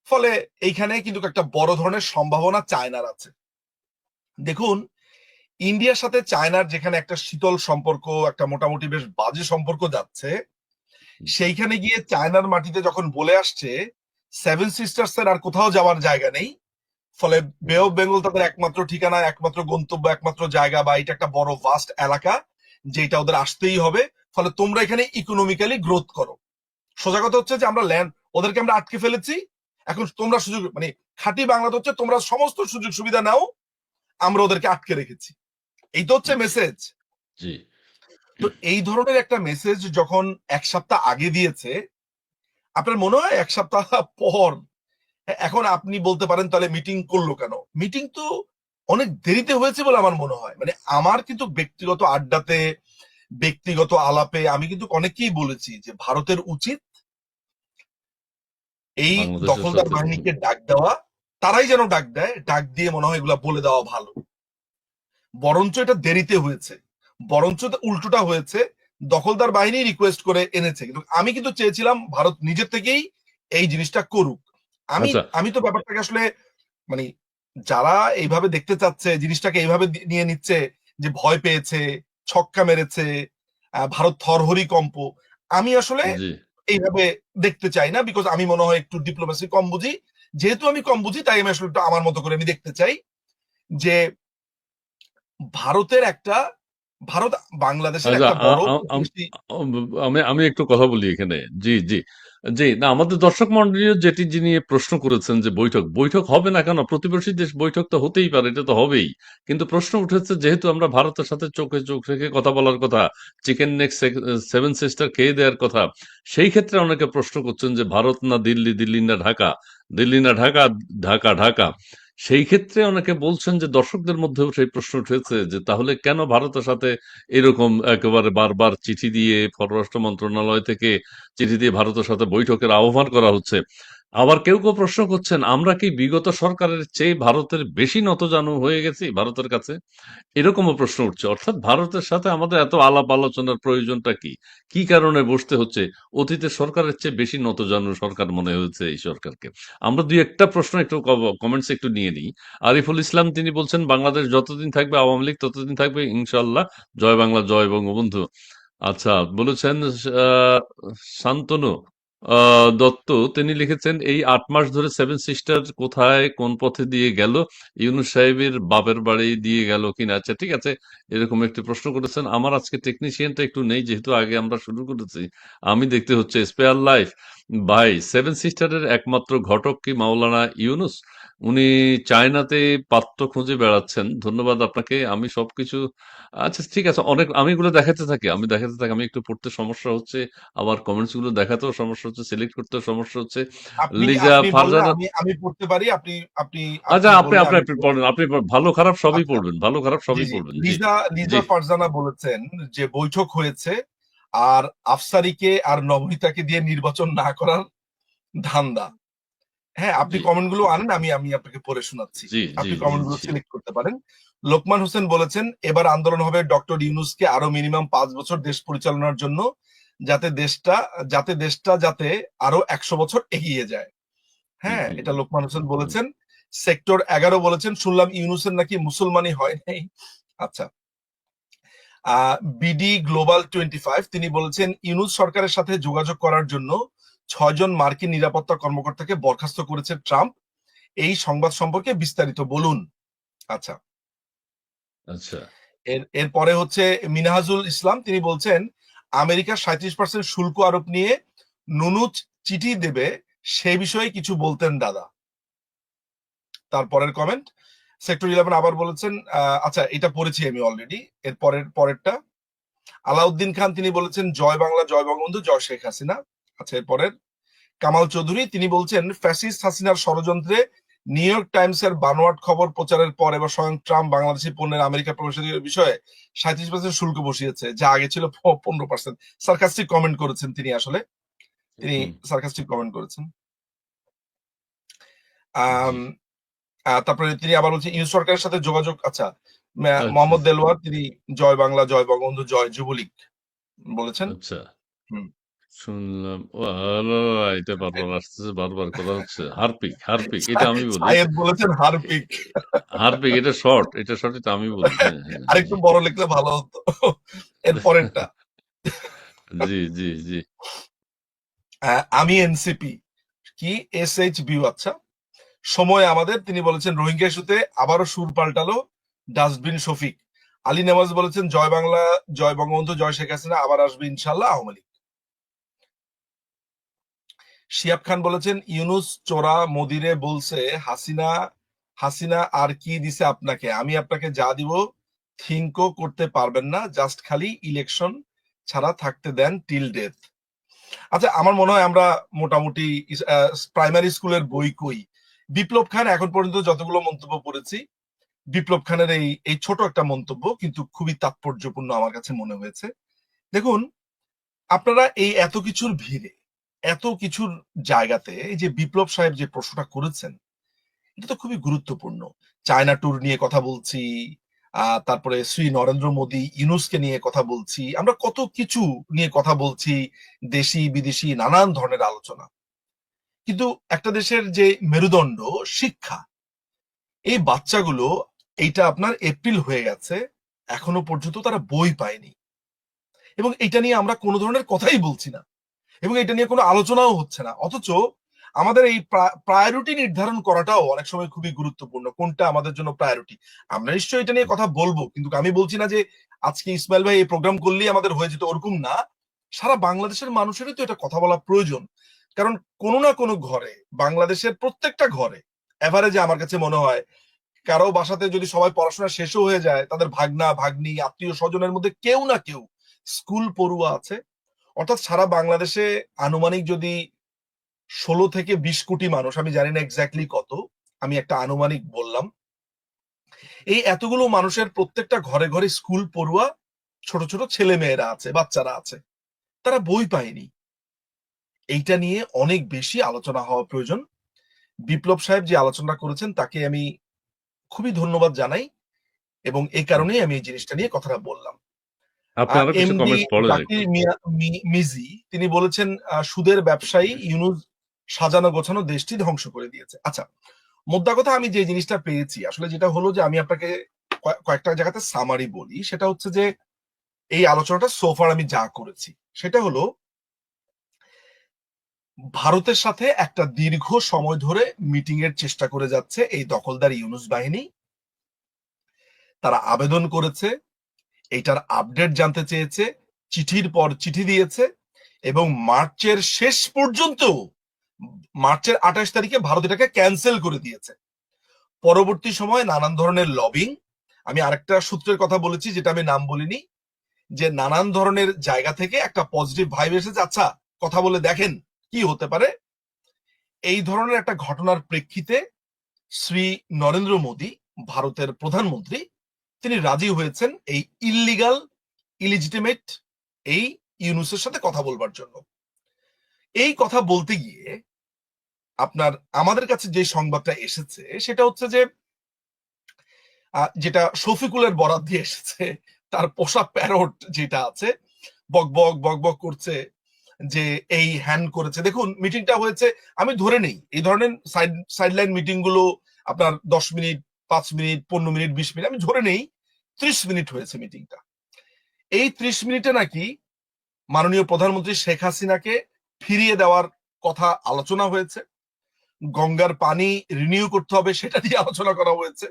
[SPEAKER 2] ফলে এইখানে কিন্তু একটা বড় ধরনের সম্ভাবনা চায়নার আছে। দেখুন, ইন্ডিয়ার সাথে চায়নার যেখানে একটা শীতল সম্পর্ক, একটা মোটামুটি বেশ বাজে সম্পর্ক যাচ্ছে, সেইখানে গিয়ে চায়নার মাটিতে যখন বলে আসছে সেভেন সিস্টার্স এর আর কোথাও যাওয়ার জায়গা নেই, ফলে বে অফ বেঙ্গল তাদের একমাত্র ঠিকানা, একমাত্র গন্তব্য, একমাত্র জায়গা, বা এটা একটা বড় ভাস্ট এলাকা যেটা ওদের আসতেই হবে, ফলে তোমরা এখানে ইকোনমিক্যালি গ্রোথ করো। সোজা কথা হচ্ছে যে আমরা ল্যান্ড, ওদেরকে আমরা আটকে ফেলেছি, এখন তোমরা সুযোগ, মানে খাঁটি বাংলাতে হচ্ছে তোমরা সমস্ত সুযোগ সুবিধা নাও, আমরা ওদেরকে আটকে রেখেছি। এই তো হচ্ছে মেসেজ।
[SPEAKER 1] জি।
[SPEAKER 2] তো এই ধরনের একটা মেসেজ যখন 1 সপ্তাহ আগে দিয়েছে, আপনার মনে হয় 1 সপ্তাহ পর এখন আপনি বলতে পারেন তাহলে মিটিং করলো কেন? মিটিং তো অনেক দেরিতে হয়েছে বলে আমার মনে হয়। মানে আমার কিন্তু ব্যক্তিগত আড্ডাতে, ব্যক্তিগত আলাপে আমি কিন্তু অনেককেই বলেছি যে ভারতের উচিত এই
[SPEAKER 1] বাংলাদেশের
[SPEAKER 2] দখলদার
[SPEAKER 1] সাথে
[SPEAKER 2] বাহিনীকে ডাক দেওয়া, তারাই যেন ডাক দেয়, ডাক দিয়ে মনে হয় এগুলা বলে দেওয়া ভালো। বরঞ্চ এটা দেরিতে হয়েছে, বরঞ্চ উল্টোটা হয়েছে, দখলদার বাহিনী রিকোয়েস্ট করে এনেছে, কিন্তু আমি কিন্তু চেয়েছিলাম ভারত নিজের থেকেই এই জিনিসটা করুক। আমি
[SPEAKER 1] আচ্ছা।
[SPEAKER 2] আমি তো ব্যাপারটাকে আসলে, মানে যারা এইভাবে দেখতে চাচ্ছে জিনিসটাকে এইভাবে নিয়ে নিচ্ছে যে ভয় পেয়েছে, ছক্কা মেরেছে, ভারত থরহরি কম্প, আমি আসলে
[SPEAKER 1] জি।
[SPEAKER 2] এইভাবে দেখতে চাই না, বিকজ আমি মনে হয় একটু ডিপ্লোমেসি কম বুঝি। যেহেতু আমি কম বুঝি তাই আমি আসলে একটু আমার মতো করে আমি দেখতে চাই যে ভারতের একটা ভারত বাংলাদেশের
[SPEAKER 1] আচ্ছা,
[SPEAKER 2] একটা বড় প্রতিবেশী।
[SPEAKER 1] আমি আমি একটু কথা বলি এখানে। জি, জি, জি। না, আমাদের দর্শক মন্ডলীও যেটি নিয়ে প্রশ্ন করেছেন যে বৈঠক বৈঠক হবে না কেন? প্রতিবেশী দেশ, বৈঠক তো হতেই পারে, এটা তো হবেই। কিন্তু প্রশ্ন উঠেছে, যেহেতু আমরা ভারতের সাথে চোখে চোখ রেখে কথা বলার কথা, চিকেন নেক সেভেন সিস্টার খেয়ে দেওয়ার কথা, সেই ক্ষেত্রে অনেকে প্রশ্ন করছেন যে ভারত না দিল্লি, দিল্লি না ঢাকা, দিল্লি না ঢাকা, ঢাকা ঢাকা। সেই ক্ষেত্রে অনেকে বলছেন যে, দর্শকদের মধ্যেও সেই প্রশ্ন উঠেছে যে তাহলে কেন ভারতের সাথে এরকম একেবারে বারবার চিঠি দিয়ে পররাষ্ট্র মন্ত্রণালয় থেকে চিঠি দিয়ে ভারতের সাথে বৈঠকের আহ্বান করা হচ্ছে। আবার কেউ কেউ প্রশ্ন করছেন, আমরা কি বিগত সরকারের চেয়ে ভারতের বেশি নতজানু হয়ে গেছি ভারতের কাছে? এরকমও প্রশ্ন উঠছে। অর্থাৎ ভারতের সাথে আমাদের এত আলাপ আলোচনার প্রয়োজনটা কি? কি কারণে বসতে হচ্ছে? অতীতের সরকারের চেয়ে বেশি নতজানু সরকার মনে হয়েছে এই সরকারকে। আমরা দুই একটা প্রশ্ন একটু কমেন্টস একটু নিয়ে নিই। আরিফুল ইসলাম তিনি বলছেন, বাংলাদেশ যতদিন থাকবে আওয়ামী লীগ ততদিন থাকবে ইনশাল্লাহ। জয় বাংলা, জয় বঙ্গবন্ধু। আচ্ছা, বলেছেন শান্তনু দত্ত, তিনি লিখেছেন, এই ৮ মাস ধরে সেভেন সিস্টার কোথায় কোন পথে দিয়ে গেল? ইউনুস সাহেবের বাপের বাড়ি দিয়ে গেল কিনা? আচ্ছা, ঠিক আছে, এরকম একটি প্রশ্ন করেছেন। আমার আজকে টেকনিশিয়ানটা একটু নেই, যেহেতু আগে আমরা শুরু করেছি, আমি দেখতে হচ্ছে স্পেয়ার লাইফ। ভাই, সেভেন সিস্টারের একমাত্র ঘটক কি মাওলানা ইউনুস? উনি চায়নাতে পাত্র খুঁজে বেড়াচ্ছেন। ধন্যবাদ আপনাকে। আমি সবকিছু, আচ্ছা ঠিক আছে, অনেক আমি এগুলো দেখাতে থাকি, আমি একটু পড়তে সমস্যা হচ্ছে, আবার কমেন্টস গুলো দেখাতেও সমস্যা হচ্ছে, সিলেক্ট করতেও সমস্যা হচ্ছে।
[SPEAKER 2] আপনি
[SPEAKER 1] লিজা
[SPEAKER 2] আপনি বললে
[SPEAKER 1] ফারজানা,
[SPEAKER 2] আমি আমি পড়তে পারি, আপনি আপনি
[SPEAKER 1] আচ্ছা,
[SPEAKER 2] আপনি
[SPEAKER 1] আপনি
[SPEAKER 2] বললে
[SPEAKER 1] আপনি
[SPEAKER 2] আমি
[SPEAKER 1] আপনি
[SPEAKER 2] পড়বো।
[SPEAKER 1] পড়েন, ভালো খারাপ সবই
[SPEAKER 2] আচ্ছা,
[SPEAKER 1] পড়বেন, ভালো খারাপ
[SPEAKER 2] জি
[SPEAKER 1] সবই
[SPEAKER 2] জি।
[SPEAKER 1] পড়বেন। জি,
[SPEAKER 2] লিজা লিজা
[SPEAKER 1] জি।
[SPEAKER 2] ফারজানা বলেছেন যে বৈঠক হয়েছে আর আফসারিকে আর নবনীতাকে দিয়ে নির্বাচন না করার ধান্দা। হ্যাঁ, আপনি
[SPEAKER 1] জি,
[SPEAKER 2] কমেন্ট গুলো আনেন, আমি আমি আপনাকে পড়ে শোনাচ্ছি।
[SPEAKER 1] জি, জি,
[SPEAKER 2] আপনি
[SPEAKER 1] জি,
[SPEAKER 2] কমেন্ট গুলো
[SPEAKER 1] জি।
[SPEAKER 2] সিলেক্ট করতে পারেন। লোকমান হোসেন বলেছেন, এবার আন্দোলন হবে ডক্টর ইউনূসকে আরো মিনিমাম ৫ বছর দেশ পরিচালনার জন্য, যাতে দেশটা যাতে আরো ১০০ বছর এগিয়ে যায়।
[SPEAKER 1] হুম,
[SPEAKER 2] হ্যাঁ,
[SPEAKER 1] হুম,
[SPEAKER 2] এটা লোকমান হোসেন
[SPEAKER 1] হুম,
[SPEAKER 2] বলেছেন। সেক্টর ১১ বলেছেন, শুনলাম ইউনূসের নাকি মুসলমানই হয় নাই। আচ্ছা। বিডি গ্লোবাল 25 তিনি বলেছেন, ইউনূস সরকারের সাথে যোগাযোগ করার জন্য ৬ জন মার্কিন নিরাপত্তা কর্মকর্তাকে বরখাস্ত করেছে ট্রাম্প। এই সংবাদ সম্পর্কে বিস্তারিত বলুন। আচ্ছা।
[SPEAKER 1] আচ্ছা,
[SPEAKER 2] এরপরে হচ্ছে মিনহাজুল ইসলাম, তিনি বলছেন, আমেরিকা ৩৭% শুল্ক আরোপ নিয়ে নুনুচ চিঠি দেবে, সে বিষয়ে কিছু বলতেন দাদা। তারপরের কমেন্ট, সেক্টর 11 আবার বলেছেন, আচ্ছা এটা পড়েছি আমি অলরেডি। এর পরেরটা আলাউদ্দিন খান, তিনি বলেছেন, জয় বাংলা, জয় বঙ্গবন্ধু, জয় শেখ হাসিনা। আচ্ছা, এরপরের কামাল চৌধুরী, তিনি বলছেন, ফ্যাসিস্ট হাসিনার ষড়যন্ত্রে নিউ ইয়র্ক টাইমসের বানোয়াট খবর প্রচারের পর এবার স্বয়ং ট্রাম্প বাংলাদেশি পণ্যের আমেরিকা প্রবেশের বিষয়ে ৩৭% শুল্ক বসিয়েছে, যা আগে ছিল ১৫%। সার্কাস্টিক কমেন্ট করেছেন তিনি, আসলে তিনি
[SPEAKER 1] হুম,
[SPEAKER 2] সার্কাস্টিক কমেন্ট করেছেন।
[SPEAKER 1] জি।
[SPEAKER 2] আম, তারপরে তিনি আবার বলছেন, ইউনুস সরকারের সাথে যোগাযোগ। আচ্ছা,
[SPEAKER 1] আচ্ছা,
[SPEAKER 2] মোহাম্মদ দেলোয়ার, তিনি জয় বাংলা, জয় বঙ্গবন্ধু, জয় যুবলীগ বলেছেন।
[SPEAKER 1] আচ্ছা।
[SPEAKER 2] হুম।
[SPEAKER 1] শুনলাম, ও আল্লাহ, এটা বারবার আসতেছে, বারবার করা হচ্ছে। হারপিক, হারপিক, এটা আমি বলি।
[SPEAKER 2] সায়েদ বলেছেন হারপিক।
[SPEAKER 1] হারপিক, এটা শর্ট, এটা শর্ট, এটা আমি বলি। হ্যাঁ, হ্যাঁ, হ্যাঁ।
[SPEAKER 2] আরেকটু বড় লিখলে ভালো হতো। এর পরেরটা,
[SPEAKER 1] জি, জি, জি।
[SPEAKER 2] আমি এনসিপি কি এসএইচ বিউ। আচ্ছা, সময় আমাদের, তিনি বলেছেন, রোহিঙ্গা ইস্যুতে আবারও সুর পাল্টালো ডাস্টবিন শফিক। আলী নেওয়াজ বলেছেন, জয় বাংলা, জয় বঙ্গবন্ধু, জয় শেখ হাসিনা, আবার আসবে ইনশাল্লাহ আওয়ামী লীগ। শিয়াব খান বলেছেন, ইউনুস চোরা মোদিরে বলছে, হাসিনা হাসিনা আর কি দিছে আপনাকে, আমি আপনাকে যা দিব থিঙ্কও করতে পারবেন না, জাস্ট খালি ইলেকশন ছাড়া থাকতে দেন টিল ডেথ। আচ্ছা, আমার মনে হয় আমরা মোটামুটি প্রাইমারি স্কুলের বই কই। বিপ্লব খান এখন পর্যন্ত যতগুলো মন্তব্য পড়েছি, বিপ্লব খানের এই এই ছোট একটা মন্তব্য কিন্তু খুবই তাৎপর্যপূর্ণ আমার কাছে মনে হয়েছে। দেখুন, আপনারা এই এত কিছুর ভিড়ে, এত কিছুর জায়গাতে এই যে বিপ্লব সাহেব যে প্রশ্নটা করেছেন, এটা তো খুবই গুরুত্বপূর্ণ। চায়না ট্যুর নিয়ে কথা বলছি, তারপরে শ্রী নরেন্দ্র মোদী ইউনূসকে নিয়ে কথা বলছি, আমরা কত কিছু নিয়ে কথা বলছি, দেশি বিদেশি নানান ধরনের আলোচনা। কিন্তু একটা দেশের যে মেরুদণ্ড শিক্ষা, এই বাচ্চাগুলো, এইটা আপনার এপ্রিল হয়ে গেছে, এখনো পর্যন্ত তারা বই পায়নি, এবং এটা নিয়ে আমরা কোনো ধরনের কথাই বলছি না, এবং এটা নিয়ে কোনো আলোচনাও হচ্ছে না। অথচ আমাদের এই প্রায়োরিটি নির্ধারণ করাটাও অনেক সময় খুবই গুরুত্বপূর্ণ, কোনটা আমাদের জন্য প্রায়োরিটি। আমরা নিশ্চয়ই এটা নিয়ে কথা বলবো, কিন্তু আমি বলছি না যে আজকে ইসমাইল ভাই এই প্রোগ্রাম করলেই আমাদের হয়ে যেত, ওরকম না। সারা বাংলাদেশের মানুষেরই তো এটা কথা বলা প্রয়োজন, কারণ কোনো না কোনো ঘরে, বাংলাদেশের প্রত্যেকটা ঘরে এভারেজে আমার কাছে মনে হয় কারো বাসাতে যদি সবাই পড়াশোনা শেষও হয়ে যায়, তাদের ভাগনা ভাগ্নি আত্মীয় স্বজনের মধ্যে কেউ না কেউ স্কুল পড়ুয়া আছে। অর্থাৎ সারা বাংলাদেশে আনুমানিক যদি 16 থেকে 20 কোটি মানুষ, আমি জানি না এক্স্যাক্টলি কত, আমি একটা আনুমানিক বললাম, এই এতগুলো মানুষের প্রত্যেকটা ঘরে ঘরে স্কুল পড়ুয়া ছোট ছোট ছেলে মেয়েরা আছে, বাচ্চারা আছে, তারা বই পায়নি। এইটা নিয়ে অনেক বেশি আলোচনা হওয়া প্রয়োজন। বিপ্লব সাহেব যে আলোচনা করেছেন তাকে আমি খুবই ধন্যবাদ জানাই, এবং এই কারণেই আমি এই জিনিসটা নিয়ে কথাটা বললাম।
[SPEAKER 1] আপনি আরো কিছু
[SPEAKER 2] এমডি
[SPEAKER 1] কমেন্টস পড়েন একটু।
[SPEAKER 2] জাকির মিজি তিনি বলেছেন সুদের ব্যবসায়ী ইউনুস সাজানো গোছানো দেশটি ধ্বংস করে দিয়েছে। আচ্ছা, মোদ্দা কথা আমি যে জিনিসটা পেয়েছি আসলে যেটা হলো যে আমি আপনাকে কয়েকটা জায়গাতে সামারি বলি, সেটা হচ্ছে যে এই আলোচনাটা সোফার আমি যা করেছি সেটা হলো ভারতের সাথে একটা দীর্ঘ সময় ধরে মিটিং এর চেষ্টা করে যাচ্ছে এই দখলদার ইউনুস বাহিনী। তারা আবেদন করেছে, এইটার আপডেট জানতে চেয়েছে, চিঠির পর চিঠি দিয়েছে, এবং মার্চের শেষ পর্যন্ত, মার্চের 28 তারিখে ভারত এটাকে ক্যান্সেল করে দিয়েছে। পরবর্তী সময়ে নানান ধরনের লবিং, আমি আরেকটা সূত্রের কথা বলেছি যেটা আমি নাম বলিনি, যে নানান ধরনের জায়গা থেকে একটা পজিটিভ ভাইব এসেছে, আচ্ছা কথা বলে দেখেন কি হতে পারে। এই ধরনের একটা ঘটনার প্রেক্ষিতে শ্রী নরেন্দ্র মোদী, ভারতের প্রধানমন্ত্রী, তিনি রাজি হয়েছেন এই ইল্লিগাল ইলিজিটিমেট এই ইউনুসের সাথে কথা বলবার জন্য। এই কথা বলতে গিয়ে আপনার আমাদের কাছে যে সংবাদটা এসেছে সেটা হচ্ছে যে যেটা শফিকুলের বরাত দিয়ে এসেছে, তার পোষা প্যারট যেটা আছে বক বক বক বক করছে যে এই হ্যান্ড করেছে। দেখুন মিটিংটা হয়েছে, আমি ধরে নেই এই ধরনের সাইডলাইন মিটিং গুলো আপনার 10 মিনিট, 5 মিনিট, 15 মিনিট, 20 মিনিট, আমি ধরে নেই 30 মিনিট হয়েছে মিটিংটা। এই 30 মিনিটে নাকি মাননীয় প্রধানমন্ত্রী শেখ হাসিনাকে ফিরিয়ে দেওয়ার কথা আলোচনা হয়েছে, গঙ্গার পানি রিনিউ করতে হবে সেটা নিয়ে আলোচনা করা হয়েছে,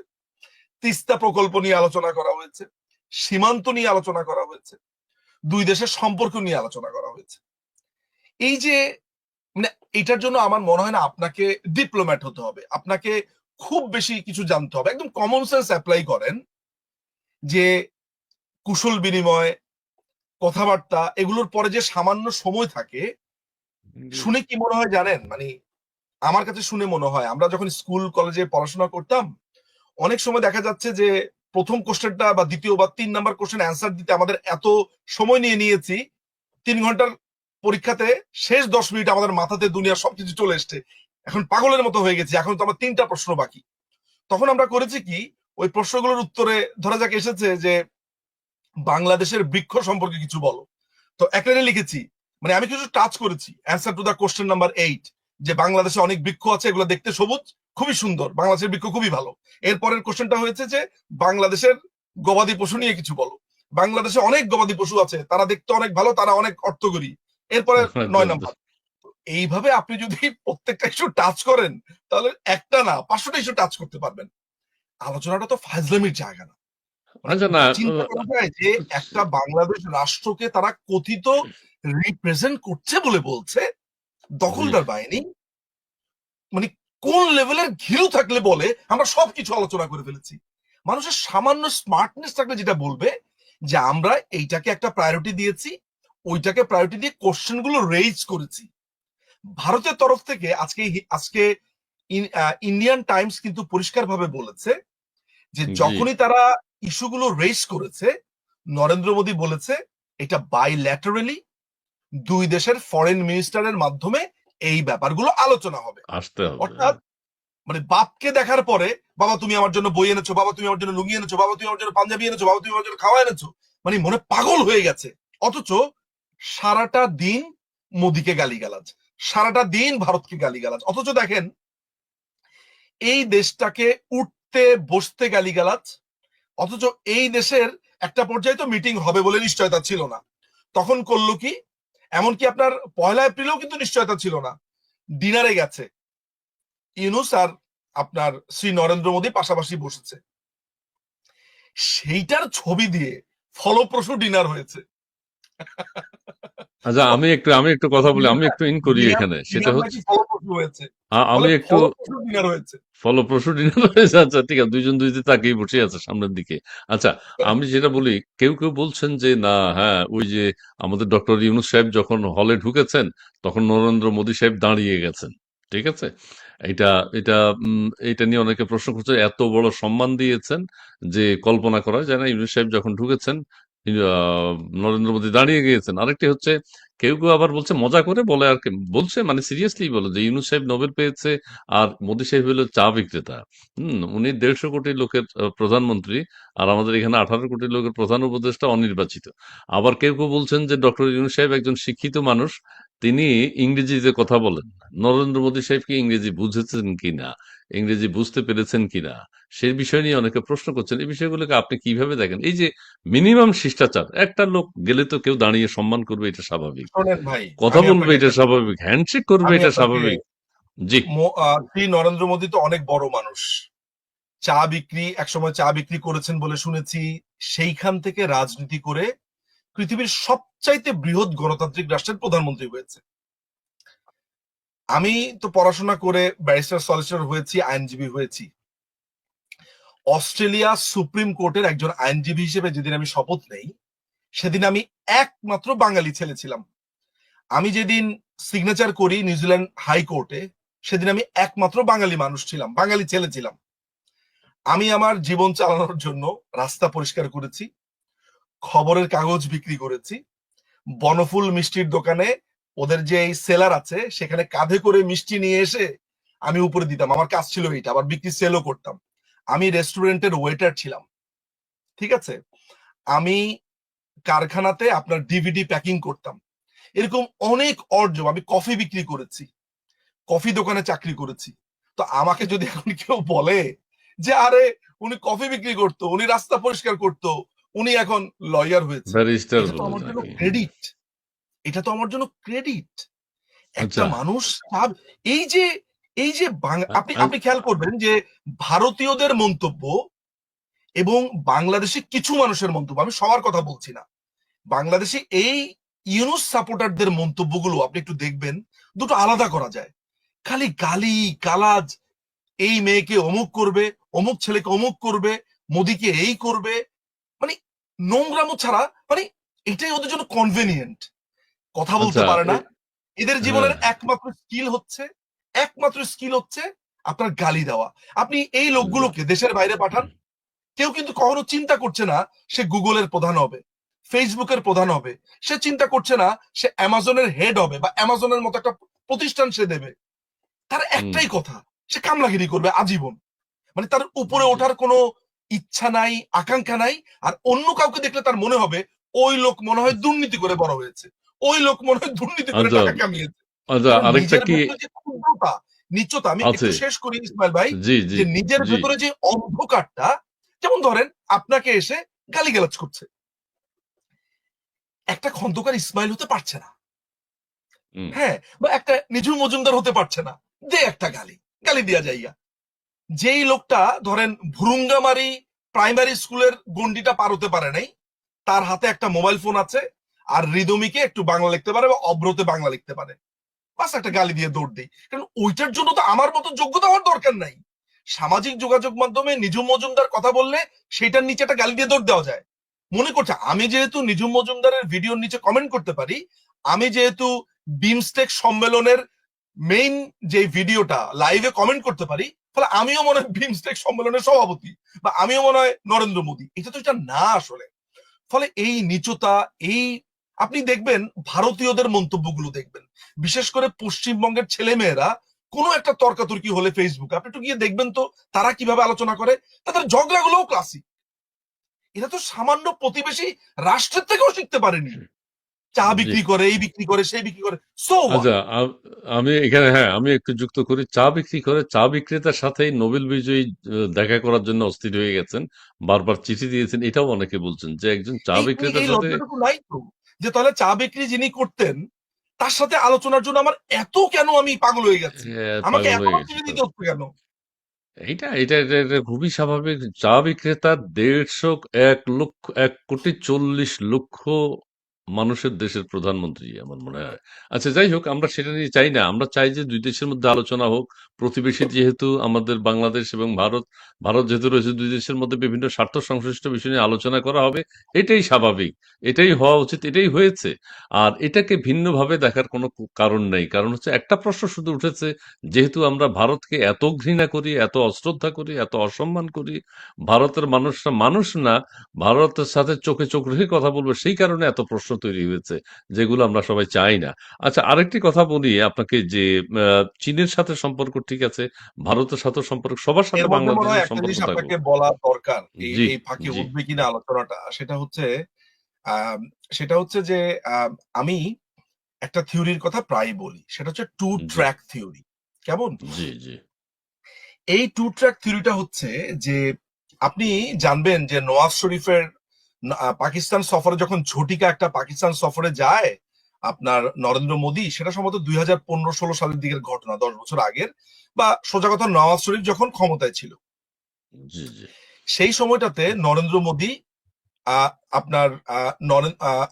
[SPEAKER 2] তিস্তা প্রকল্প নিয়ে আলোচনা করা হয়েছে, সীমান্ত নিয়ে আলোচনা করা হয়েছে, দুই দেশের সম্পর্ক নিয়ে আলোচনা করা হয়েছে। এই যে মানে এটার জন্য আমার মনে হয় না আপনাকে ডিপ্লোম্যাট হতে হবে, আপনাকে খুব বেশি কিছু জানতে হবে, একদম কমন সেন্স অ্যাপ্লাই করেন যে কুশল বিনিময়, কথাবার্তা, এগুলোর পরে যে সামান্য সময় থাকে, শুনে কি মনে হয় জানেন, মানে আমার কাছে শুনে মনে হয় আমরা যখন স্কুল কলেজে পড়াশোনা করতাম অনেক সময় দেখা যাচ্ছে যে প্রথম কোশ্চেনটা বা দ্বিতীয় বা 3 নাম্বার কোশ্চেন অ্যান্সার দিতে আমাদের এত সময় নিয়েছি, 3 ঘন্টার পরীক্ষাতে শেষ 10 মিনিট আমাদের মাথাতে দুনিয়া সবকিছু চলে এসছে, এখন পাগলের মতো হয়ে গেছে, এখন তো আমার 3টা প্রশ্ন বাকি। তখন আমরা করেছি কি, ওই প্রশ্নগুলোর উত্তরে ধরা যাক এসেছে যে বাংলাদেশের বৃক্ষ সম্পর্কে কিছু বলো, তো এক লাইনে লিখেছি, মানে আমি কিছু টাচ করেছি answer to the question number 8, যে বাংলাদেশে অনেক বৃক্ষ আছে, এগুলো দেখতে সবুজ, খুবই সুন্দর, বাংলাদেশের বৃক্ষ খুবই ভালো। এরপরের কোশ্চেনটা হয়েছে যে বাংলাদেশের গবাদি পশু নিয়ে কিছু বলো, বাংলাদেশে অনেক গবাদি পশু আছে, তারা দেখতে অনেক ভালো, তারা অনেক অর্থকরী। এরপরে 9 নাম্বার। এইভাবে আপনি যদি প্রত্যেকটা ইস্যু টাচ করেন তাহলে একটা না 500টা ইস্যু টাচ করতে পারবেন। আলোচনাটা তো ফাজলামির জায়গা না, মানে
[SPEAKER 1] আচ্ছা না,
[SPEAKER 2] চিন্তা করা যায় যে একটা বাংলাদেশ রাষ্ট্রকে তারা কথিত রিপ্রেজেন্ট করছে বলে বলছে
[SPEAKER 1] জি,
[SPEAKER 2] দখলদার বাহিনী, মানে কোন লেভেলের ঘিরু থাকলে বলে আমরা সবকিছু আলোচনা করে ফেলেছি। মানুষের সামান্য স্মার্টনেস থাকলে যেটা বলবে যে আমরা এইটাকে একটা প্রায়োরিটি দিয়েছি, ওইটাকে প্রায়োরিটি দিয়ে কোশ্চেন গুলো রেইজ করেছি। ভারতের তরফ থেকে আজকে ইন্ডিয়ান টাইমস কিন্তু পরিষ্কারভাবে বলেছে যে
[SPEAKER 1] জি,
[SPEAKER 2] যখনই তারা ইস্যুগুলো রেইজ করেছে, নরেন্দ্র মোদী বলেছে এটা বাইল্যাটারালি দুই দেশের ফরেন মিনিস্টারের মাধ্যমে এই ব্যাপারগুলো আলোচনা হবে।
[SPEAKER 1] আসতে হবে।
[SPEAKER 2] অর্থাৎ মানে বাপকে দেখার পরে বাবা তুমি আমার জন্য বই এনেছো, বাবা তুমি আমার জন্য লুঙ্গি এনেছো, বাবা তুমি আমার জন্য পাঞ্জাবি এনেছো, বাবা তুমি আমার জন্য খাওয়া এনেছো, মানে মনে পাগল হয়ে গেছে। অথচ সারাটা দিন মোদিকে গালিগালাজ, সারাটা দিন ভারতকে গালিগালাজ, অথচ দেখেন এই দেশটাকে উঠতে বসতে গালিগালাজ। অথচ এই দেশের একটা পর্যায়ে তো মিটিং হবে বলে নিশ্চয়তা ছিল না, তখন করলো কি, এমনকি আপনার 1লা এপ্রিলেও কিন্তু নিশ্চয়তা ছিল না, ডিনারে গেছে, ইউনূস আর আপনার শ্রী নরেন্দ্র মোদী পাশাপাশি বসেছে, সেইটার ছবি দিয়ে ফলপ্রসূ ডিনার হয়েছে।
[SPEAKER 1] আচ্ছা,
[SPEAKER 2] তো
[SPEAKER 1] আমি একটু কথা বলি, আমি
[SPEAKER 2] ডিনার
[SPEAKER 1] একটু ইন করি
[SPEAKER 2] ডিনার
[SPEAKER 1] এখানে, সেটা
[SPEAKER 2] ডিনার
[SPEAKER 1] হচ্ছে
[SPEAKER 2] নাকি ফলপ্রসূ হয়েছে,
[SPEAKER 1] আমি
[SPEAKER 2] ফলে
[SPEAKER 1] একটু
[SPEAKER 2] ফলপ্রসূ ডিনার হয়েছে।
[SPEAKER 1] ফলপ্রসূ ডিনার হয়েছে। আচ্ছা ঠিক আছে, দুইজন দুই দিকে তাকিয়ে বসে আছে সামনের দিকে। আচ্ছা, আমি যেটা বলি, কেউ কেউ বলছেন যে না, হ্যাঁ, ওই যে আমাদের ডক্টর ইউনূস সাহেব যখন হলে ঢুকেছেন তখন নরেন্দ্র মোদী সাহেব দাঁড়িয়ে গেছেন। ঠিক আছে, এটা এটা এটা নিয়ে অনেকে প্রশ্ন করছে, এত বড় সম্মান দিয়েছেন যে কল্পনা করা যায় না। ইউনূস সাহেব যখন ঢুকেছেন আহ, নরেন্দ্র মোদী দাঁড়িয়ে গিয়েছেন। আরেকটি হচ্ছে, কেউ কেউ আবার বলছে, মজা করে বলে আর কি, বলছে মানে সিরিয়াসলি বলে, যে ইউনূস সাহেব নোবেল পেয়েছে আর মোদী সাহেব হলো চা বিক্রেতা। উনি 150 কোটি লোকের প্রধানমন্ত্রী, আর আমাদের এখানে 18 কোটি লোকের প্রধান উপদেষ্টা অনির্বাচিত। আবার কেউ কেউ বলছেন যে ডক্টর ইউনূস সাহেব একজন শিক্ষিত মানুষ, তিনি ইংরেজিতে কথা বলেন। নরেন্দ্র মোদী সাহেব কি ইংরেজি বুঝেছেন কিনা, ইংরেজি বুঝতে পেরেছেন কিনা, সেই বিষয় নিয়ে অনেকে প্রশ্ন করছেন। এই বিষয়গুলোকে আপনি কিভাবে দেখেন? এই যে মিনিমাম শিষ্টাচার, একটা লোক গেলে তো কেউ দাঁড়িয়ে সম্মান করবে, এটা স্বাভাবিক,
[SPEAKER 2] শোনেন ভাই,
[SPEAKER 1] কথা
[SPEAKER 2] আমি
[SPEAKER 1] বলবে
[SPEAKER 2] আপনাকে
[SPEAKER 1] এটা
[SPEAKER 2] একটা কথা
[SPEAKER 1] স্বাভাবিক,
[SPEAKER 2] বলি।
[SPEAKER 1] হ্যান্ডশেক করবে
[SPEAKER 2] আমি
[SPEAKER 1] এটা
[SPEAKER 2] আপনাকে
[SPEAKER 1] স্বাভাবিক। জি।
[SPEAKER 2] শ্রী নরেন্দ্র মোদী তো অনেক বড় মানুষ, চা বিক্রি একসময় চা বিক্রি করেছেন বলে শুনেছি, সেইখান থেকে রাজনীতি করে পৃথিবীর সবচাইতে বৃহৎ গণতান্ত্রিক রাষ্ট্রের প্রধানমন্ত্রী হয়েছে। আমি তো পড়াশোনা করে ব্যারিস্টার সলিসিটর হয়েছি, আইনজীবী হয়েছি। অস্ট্রেলিয়া সুপ্রিম কোর্টের একজন আইনজীবী হিসেবে যেদিন আমি শপথ নেই, সেদিন আমি একমাত্র বাঙালি ছেলে ছিলাম। আমি যেদিন সিগনেচার করি নিউজিল্যান্ড হাইকোর্টে, সেদিন আমি একমাত্র বাঙালি মানুষ ছিলাম, বাঙালি ছেলে ছিলাম। আমি আমার জীবন চালানোর জন্য রাস্তা পরিষ্কার করেছি, খবরের কাগজ বিক্রি করেছি, বনফুল মিষ্টির দোকানে ওদের যে সেলার আছে সেখানে কাঁধে করে মিষ্টি নিয়ে এসে আমি উপরে দিতাম, আমার কাজ ছিল এইটা, আবার বিক্রি সেলও করতাম। আমি রেস্টুরেন্টের ওয়েটার ছিলাম, ঠিক আছে। আমি কারখানাতে আপনার ডিভিডি প্যাকিং করতাম। এরকম অনেক অর্জন, আমি কফি বিক্রি করেছি, কফি দোকানে চাকরি করেছি। তো আমাকে যদি এখন কেউ বলে যে আরে উনি কফি বিক্রি করতো, উনি রাস্তা পরিষ্কার করতো, উনি এখন লয়ার হয়েছে,
[SPEAKER 1] ব্যারিস্টার
[SPEAKER 2] এটা তো
[SPEAKER 1] বলে
[SPEAKER 2] আমার জন্য
[SPEAKER 1] নাকি?
[SPEAKER 2] ক্রেডিট, এটা তো আমার জন্য ক্রেডিট। একটা
[SPEAKER 1] আচ্ছা।
[SPEAKER 2] মানুষ এই যে এই যে আপনি
[SPEAKER 1] আ-
[SPEAKER 2] আপনি খেয়াল করবেন যে ভারতীয়দের মন্তব্য এবং বাংলাদেশে কিছু মানুষের মন্তব্য, আমি সবার কথা বলছি না, বাংলাদেশে এই ইউনুস সাপোর্টারদের মন্তব্যগুলো আপনি একটু দেখবেন, দুটো আলাদা করা যায়। খালি গালি গালাজ, এই মেয়েকে অমুক করবে, অমুক ছেলেকে অমুক করবে, মোদিকে এই করবে, মানে নোংরামো ছাড়া, মানে এটাই ওদের জন্য কনভেনিয়েন্ট। কথা বলতে
[SPEAKER 1] আচ্ছা,
[SPEAKER 2] পারে না, এদের
[SPEAKER 1] হ্যাঁ,
[SPEAKER 2] জীবনের একমাত্র স্কিল হচ্ছে আপনার গালি দেওয়া। আপনি এই লোকগুলোকে দেশের বাইরে পাঠান, কেউ কিন্তু কখনো চিন্তা করছে না সে গুগলের প্রধান হবে, ফেসবুকের প্রধান হবে, সে চিন্তা করছে না সে অ্যামাজনের হেড হবে বা অ্যামাজনের মতো একটা প্রতিষ্ঠান সে দেবে। তার
[SPEAKER 1] হুম,
[SPEAKER 2] একটাই কথা, সে কামলাগিরি করবে আজীবন। মানে তার উপরে
[SPEAKER 1] জি।
[SPEAKER 2] ওঠার কোনো ইচ্ছা নাই, আকাঙ্ক্ষা নাই। আর অন্য কাউকে দেখলে তার মনে হবে ওই লোক মনে হয় দুর্নীতি করে বড় হয়েছে, ওই লোক মনে হয় দুর্নীতি করে
[SPEAKER 1] আচ্ছা,
[SPEAKER 2] টাকা কামিয়েছে।
[SPEAKER 1] আচ্ছা,
[SPEAKER 2] কারণ
[SPEAKER 1] আরেকটা
[SPEAKER 2] নিজের
[SPEAKER 1] কি
[SPEAKER 2] ভেতরে যে ক্ষুদ্রতা, নিচতা, আমি
[SPEAKER 1] আছে?
[SPEAKER 2] একটু শেষ করি ইসমাইল ভাই,
[SPEAKER 1] জি, জি,
[SPEAKER 2] যে নিজের
[SPEAKER 1] জি।
[SPEAKER 2] ভেতরে যে অন্ধকারটা, যেমন ধরেন আপনাকে এসে গালিগালাজ করছে, একটা খন্দকার ইসমাইল হতে পারছে না,
[SPEAKER 1] হুম,
[SPEAKER 2] হ্যাঁ, বা একটা নিঝুম মজুমদার হতে পারছে না, যে একটা গালি গালি দিয়া যাইয়া, যেই লোকটা ধরেন ভুরুঙ্গামারি প্রাইমারি স্কুলের গন্ডিটা পার হতে পারে নাই, তার হাতে একটা মোবাইল ফোন আছে, আর রিদমিকে একটু বাংলা লিখতে পারে বা অব্রতে বাংলা লিখতে পারে, বাস একটা গালি দিয়ে দৌড় দিই। কারণ ওইটার জন্য তো আমার মতো যোগ্যতা হওয়ার দরকার নাই। সামাজিক যোগাযোগ মাধ্যমে নিঝুম মজুমদার কথা বললে সেটার নিচে একটা গালি দিয়ে দৌড় দেওয়া যায়। মনে করছে আমি যেহেতু নিঝুম মজুমদারের ভিডিওর নিচে কমেন্ট করতে পারি, আমি যেহেতু বিমস্টেক সম্মেলনের মেইন যে ভিডিওটা লাইভে কমেন্ট করতে পারি, ফলে আমিও মনে হয় বিমস্টেক সম্মেলনের সভাপতি, বা আমিও মনে হয় নরেন্দ্র মোদী। এটা তো এটা না আসলে। ফলে এই নিচতা, এই আপনি দেখবেন ভারতীয়দের মন্তব্যগুলো দেখবেন, বিশেষ করে পশ্চিমবঙ্গের ছেলে মেয়েরা কোনো একটা তর্কাতর্কি হলে ফেসবুকে আপনি একটু গিয়ে দেখবেন তো তারা কিভাবে আলোচনা করে, তাদের ঝগড়াগুলোও ক্লাসিক। এটা তো সামান্য প্রতিবেশী রাষ্ট্রের থেকেও শিখতে পারেনি, চা
[SPEAKER 1] জি।
[SPEAKER 2] বিক্রি করে, এই বিক্রি করে, সেই বিক্রি করে, সো
[SPEAKER 1] আচ্ছা,
[SPEAKER 2] হোয়াট।
[SPEAKER 1] আমি এখানে, হ্যাঁ, আমি একটু যুক্ত করি। চা বিক্রি করে চা বিক্রেতার সাথেই নোবেল বিজয়ী দেখা করার জন্য অস্থির হয়ে গেছেন, বারবার চিঠি দিয়েছেন, এটাও অনেকে বলছেন যে একজন চা
[SPEAKER 2] এই এই
[SPEAKER 1] বিক্রেতার
[SPEAKER 2] এই
[SPEAKER 1] সাথে।
[SPEAKER 2] লজ্জাটুকু নাই তো, যে তাহলে চা বিক্রি যিনি করতেন তার সাথে আলোচনার জন্য আমার এত কেন আমি পাগল হয়ে যাচ্ছি, আমাকে
[SPEAKER 1] পাগল হয়ে
[SPEAKER 2] এতবার
[SPEAKER 1] গেছে
[SPEAKER 2] চিনি
[SPEAKER 1] তো।
[SPEAKER 2] দিতে হচ্ছে কেন?
[SPEAKER 1] এটা খুবই স্বাভাবিক। চা বিক্রেতা ১৫০ ১ লক্ষ ১,৪০,০০,০০০ মানুষের দেশের প্রধানমন্ত্রী আমার মনে হয়। আচ্ছা যাই হোক, আমরা সেটা নিয়ে চাই না। আমরা চাই যে ২ দেশের মধ্যে আলোচনা হোক। প্রতিবেশী যেহেতু আমাদের বাংলাদেশ এবং ভারত, ভারত যেহেতু রয়েছে ২ দেশের মধ্যে বিভিন্ন স্বার্থ সংশ্লিষ্ট বিষয় নিয়ে আলোচনা করা হবে। এটাই স্বাভাবিক। এটাই হওয়া উচিত, এটাই হয়েছে। আর এটাকে ভিন্নভাবে দেখার কোনো কারণ নেই। কারণ হচ্ছে একটা প্রশ্ন শুধু উঠেছে, যেহেতু আমরা ভারতকে এত ঘৃণা করি, এত অশ্রদ্ধা করি, এত অসম্মান করি, ভারতের মানুষরা মানুষ না, ভারতের সাথে চোখে চোখ রেখে কথা বলবে, সেই কারণে এত প্রশ্ন তৈরি হয়েছে, যেগুলো আমরা সবাই চাই না। আচ্ছা, আরেকটি কথা বলি আপনাকে যে চীনের সাথে সম্পর্ক ঠিক আছে, ভারতের সাথে সম্পর্ক, সবার সাথে
[SPEAKER 2] এর মধ্যে মনে হয়
[SPEAKER 1] বাংলাদেশের
[SPEAKER 2] একটা
[SPEAKER 1] সম্পর্ক
[SPEAKER 2] জিনিস
[SPEAKER 1] থাকুক।
[SPEAKER 2] আপনাকে বলা দরকার, এই
[SPEAKER 1] জি,
[SPEAKER 2] এই ফাঁকে
[SPEAKER 1] জি,
[SPEAKER 2] উঠবে কিনা আলোচনাটা, আম, সেটা হচ্ছে যে আমি একটা থিওরির কথা প্রায় বলি, সেটা হচ্ছে টু
[SPEAKER 1] জি,
[SPEAKER 2] ট্র্যাক থিওরি। কেমন?
[SPEAKER 1] জি, জি,
[SPEAKER 2] এই টু ট্র্যাক থিওরিটা হচ্ছে যে আপনি জানবেন যে নওয়াজ শরীফের পাকিস্তান সফরে যখন ঝটিকা একটা পাকিস্তান সফরে যায় আপনার নরেন্দ্র মোদী, সেটা সম্ভবত 2015-16 সালের দিকের ঘটনা, 10 বছর আগের, বা সোজা কথা নওয়াজ শরীফ যখন ক্ষমতায় ছিল,
[SPEAKER 1] জি, জি,
[SPEAKER 2] সেই সময়টাতে নরেন্দ্র মোদী আহ, আপনার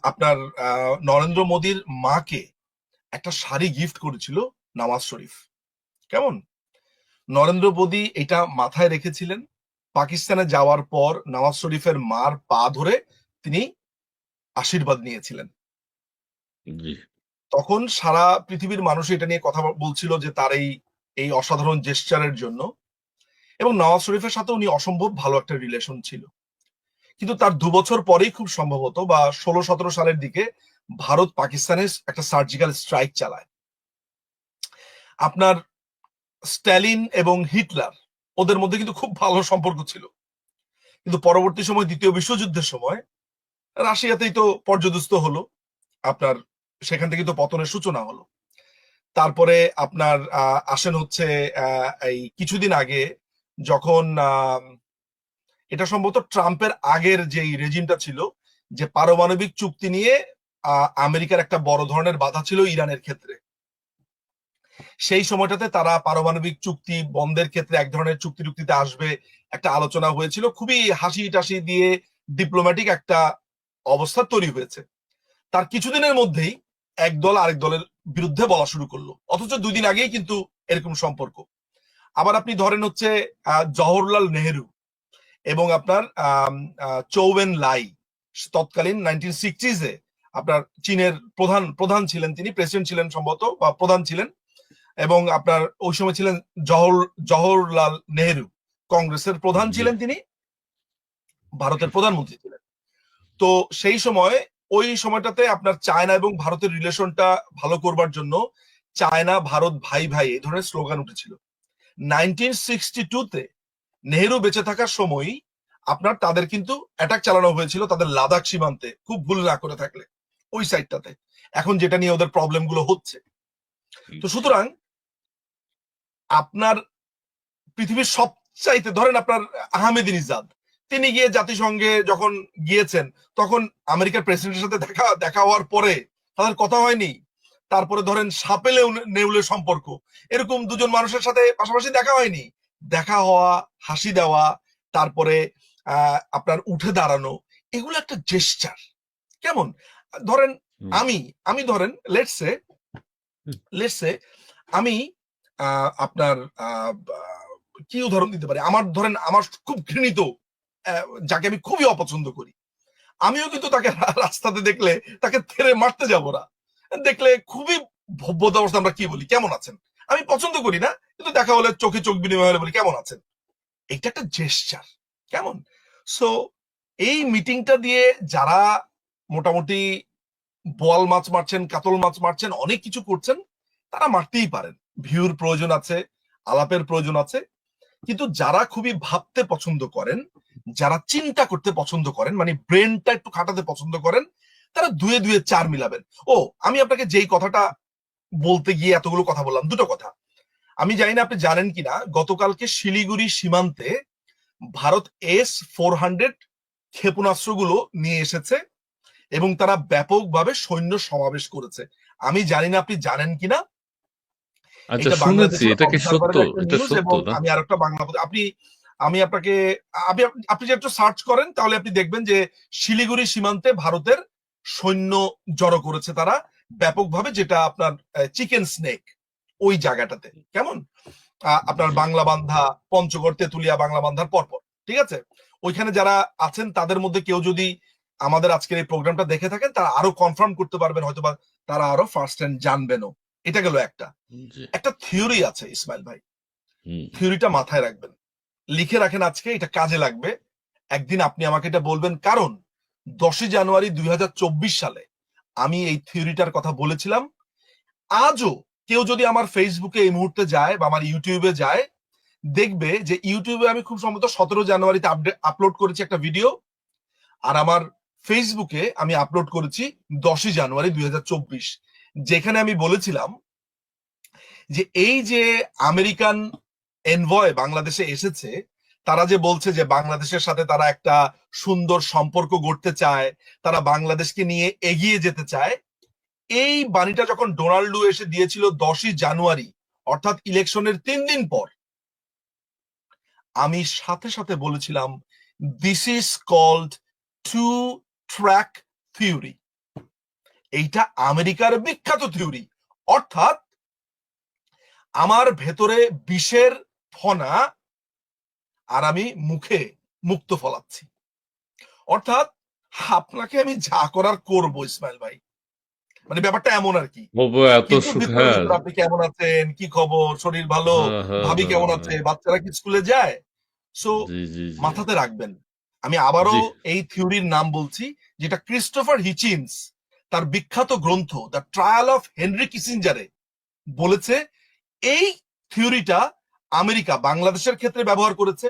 [SPEAKER 2] আপনার নরেন্দ্র মোদীর মাকে একটা শাড়ি গিফট করেছিল নওয়াজ শরীফ। কেমন? নরেন্দ্র মোদী এটা মাথায় রেখেছিলেন। পাকিস্তানে যাওয়ার পর নওয়াজ শরীফের মার পা ধরে তিনি আশীর্বাদ নিয়েছিলেন।
[SPEAKER 1] জি,
[SPEAKER 2] তখন সারা পৃথিবীর মানুষ এটা নিয়ে কথা বলছিল যে তার এই এই অসাধারণ জেস্চারের জন্য, এবং নওয়াজ শরীফের সাথে উনি অসম্ভব ভালো একটা রিলেশন ছিল। কিন্তু তার 2 বছর পরেই খুব সম্ভবত বা 16-17 সালের দিকে ভারত পাকিস্তানে একটা সার্জিক্যাল স্ট্রাইক চালায়। আপনার স্ট্যালিন এবং হিটলার, ওদের মধ্যে কিন্তু খুব ভালো সম্পর্ক ছিল, কিন্তু পরবর্তী সময় দ্বিতীয় বিশ্বযুদ্ধের সময় রাশিয়াতেই তো পর্যদস্ত হলো আপনার, সেখান থেকে তো পতনের সূচনা হলো। তারপরে আপনার আসেন হচ্ছে এই কিছুদিন আগে, যখন এটা সম্ভবত ট্রাম্পের আগের যেই রেজিমটা ছিল, যে পারমাণবিক চুক্তি নিয়ে আমেরিকার একটা বড় ধরনের বাধা ছিল ইরানের ক্ষেত্রে, সেই সময়টাতে তারা পারমাণবিক চুক্তি বন্ধের ক্ষেত্রে এক ধরনের চুক্তি টুক্তিতে আসবে, একটা আলোচনা হয়েছিল, খুবই হাসি টাসি দিয়ে ডিপ্লোম্যাটিক একটা অবস্থা তৈরি হয়েছে। তার কিছুদিনের মধ্যেই এক দল আরেক দলের বিরুদ্ধে বলা শুরু করলো, অথচ 2 দিন আগেই কিন্তু এরকম সম্পর্ক। আবার আপনি ধরেন হচ্ছে জওহরলাল নেহেরু এবং আপনার চৌবেন লাই, তৎকালীন 1960s-এ আপনার চীনের প্রধান প্রধান ছিলেন, তিনি প্রেসিডেন্ট ছিলেন সম্ভবত বা প্রধান ছিলেন, এবং আপনার ওই সময় ছিলেন জওহরলাল নেহেরু, কংগ্রেসের প্রধান
[SPEAKER 1] জি,
[SPEAKER 2] ছিলেন তিনি, ভারতের প্রধানমন্ত্রী ছিলেন। তো সেই সময়, ওই সময়টাতে আপনার চায়না এবং ভারতের রিলেশনটা ভালো করবার জন্য চায়না ভারত ভাই ভাই এই ধরনের স্লোগান উঠেছিল। 1962-তে নেহেরু বেঁচে থাকার সময়ই আপনার তাদের কিন্তু অ্যাটাক চালানো হয়েছিল তাদের লাদাখ সীমান্তে, খুব ভুল না করে থাকলে ওই সাইডটাতে, এখন যেটা নিয়ে ওদের প্রবলেম গুলো হচ্ছে। তো
[SPEAKER 1] জি,
[SPEAKER 2] সুতরাং আপনার পৃথিবীর সবচাইতে ধরেন আপনার আহমেদিনিজাদ, তিনি গিয়ে জাতিসংঘে যখন গিয়েছেন, তখন আমেরিকার প্রেসিডেন্টের সাথে দেখা দেখা হওয়ার পরে তাদের কথা হয়নি। তারপরে ধরেন সাপেলে নেউলের সম্পর্ক, এরকম দুজন মানুষের সাথে পাশাপাশি দেখা হয়নি, দেখা হওয়া, হাসি দেওয়া, তারপরে আপনার উঠে দাঁড়ানো, এগুলো একটা জেস্টার। কেমন? ধরেন
[SPEAKER 1] হুম,
[SPEAKER 2] আমি আমি ধরেন লেটসে
[SPEAKER 1] হুম,
[SPEAKER 2] লেটসে আমি আপনার কি উদাহরণ দিতে পারি, আমার ধরেন আমার খুব ঘৃণিত যাকে আমি খুবই অপছন্দ করি, আমিও কিন্তু তাকে রাস্তাতে দেখলে তাকে থেরে মারতে যাব না। দেখলে খুবই ভব্যতা অবস্থা, আমরা কি বলি, কেমন আছেন, আমি পছন্দ করি না, কিন্তু দেখা হলে চোখে চোখ বিনিময় হলে বলি কেমন আছেন। এটা একটা জেস্চার। কেমন? সো এই মিটিংটা দিয়ে যারা মোটামুটি বোয়াল মাছ মারছেন, কাতল মাছ মারছেন, অনেক কিছু করছেন, তারা মারতেই পারেন। ভিউর প্রয়োজন আছে, আলাপের প্রয়োজন আছে, কিন্তু যারা খুবই ভাবতে পছন্দ করেন, যারা চিন্তা করতে পছন্দ করেন, মানে ব্রেনটা একটু খাটাতে পছন্দ করেন, তারা দুয়ে দুয়ে চার মিলাবেন। ও, আমি আপনাকে যেই কথাটা বলতে গিয়ে এতগুলো কথা বললাম, দুটো কথা আমি জানি না আপনি জানেন কিনা, গতকালকে শিলিগুড়ি সীমান্তে ভারত S-400 ক্ষেপণাস্ত্রগুলো নিয়ে এসেছে এবং তারা ব্যাপকভাবে সৈন্য সমাবেশ করেছে। আমি জানি না আপনি জানেন কিনা,
[SPEAKER 1] আচ্ছা,
[SPEAKER 2] এটা
[SPEAKER 1] শুনেছি।
[SPEAKER 2] বাংলাদেশের
[SPEAKER 1] এটা কি সত্য?
[SPEAKER 2] অবজারভারের একটা
[SPEAKER 1] এটা
[SPEAKER 2] নিউজ,
[SPEAKER 1] সত্য
[SPEAKER 2] এবং
[SPEAKER 1] না?
[SPEAKER 2] আমি আরেকটা বাংলা আমি আপনাকে আপনি যদি একটু সার্চ করেন তাহলে আপনি দেখবেন যে শিলিগুড়ি সীমান্তে ভারতের সৈন্য জড়ো করেছে তারা ব্যাপকভাবে, যেটা আপনার চিকেন স্নেক ওই জায়গাটাতে, কেমন আপনার
[SPEAKER 1] জি,
[SPEAKER 2] বাংলা বান্ধা, পঞ্চগড়, তেতুলিয়া, বাংলা বান্ধার পরপর, ঠিক আছে। ওইখানে যারা আছেন তাদের মধ্যে কেউ যদি আমাদের আজকের এই প্রোগ্রামটা দেখে থাকেন, তারা আরো কনফার্ম করতে পারবেন, হয়তোবা তারা আরো ফার্স্ট হ্যান্ড জানবেনও। এটা গেল একটা
[SPEAKER 1] জি।
[SPEAKER 2] একটা থিওরি আছে ইসমাইল ভাই,
[SPEAKER 1] হুম।
[SPEAKER 2] থিওরিটা মাথায় রাখবেন, লিখে রাখেন, আজকে এটা কাজে লাগবে। একদিন আপনি আমাকে এটা বলবেন, কারণ 10ই জানুয়ারি 2024 সালে আমি এই থিওরিটার কথা বলেছিলাম। আজও কেউ যদি আমার ফেসবুকে এই মুহূর্তে যায় বা আমার ইউটিউবে যায়, দেখবে যে ইউটিউবে আমি খুব সম্ভবত 17 জানুয়ারিতে আপলোড করেছি একটা ভিডিও, আর আমার ফেসবুকে আমি আপলোড করেছি 10ই জানুয়ারি 2024, যেখানে আমি বলেছিলাম যে এই যে আমেরিকান এনভয় বাংলাদেশে এসেছে, তারা যে বলছে যে বাংলাদেশের সাথে তারা একটা সুন্দর সম্পর্ক গড়তে চায়, তারা বাংলাদেশকে নিয়ে এগিয়ে যেতে চায়, এই বাণীটা যখন ডোনাল্ডো এসে দিয়েছিল 10ই জানুয়ারি, অর্থাৎ ইলেকশনের 3 দিন পর, আমি সাথে সাথে বলেছিলাম this is called two track theory. এইটা আমেরিকার বিখ্যাত থিওরি, অর্থাৎ আমার ভেতরে বিষের ফনা আর আমি মুখে মুক্ত ফলাচ্ছি, অর্থাৎ আপনাকে আমি যা করার করবো ইসমাইল ভাই, মানে ব্যাপারটা এমন আর কি।
[SPEAKER 1] বাবা, এত
[SPEAKER 2] কিন্তু
[SPEAKER 1] সুখ!
[SPEAKER 2] ভিতরে
[SPEAKER 1] হ্যাঁ,
[SPEAKER 2] ভিতরে আপনি কেমন আছেন, কি খবর, শরীর ভালো,
[SPEAKER 1] হ্যাঁ, হ্যাঁ,
[SPEAKER 2] ভাবি
[SPEAKER 1] হ্যাঁ,
[SPEAKER 2] কেমন আছে,
[SPEAKER 1] হ্যাঁ।
[SPEAKER 2] বাচ্চারা কি স্কুলে যায়? সো
[SPEAKER 1] জি, জি, জি।
[SPEAKER 2] মাথাতে রাখবেন, আমি আবারও
[SPEAKER 1] জি,
[SPEAKER 2] এই থিওরির নাম বলছি, যেটা ক্রিস্টোফার হিচিন্স তার বিখ্যাত গ্রন্থ দ্য ট্রায়াল অফ হেনরি কিসিঞ্জারে বলেছে। এই থিওরিটা আমেরিকা বাংলাদেশের ক্ষেত্রে ব্যবহার করেছে,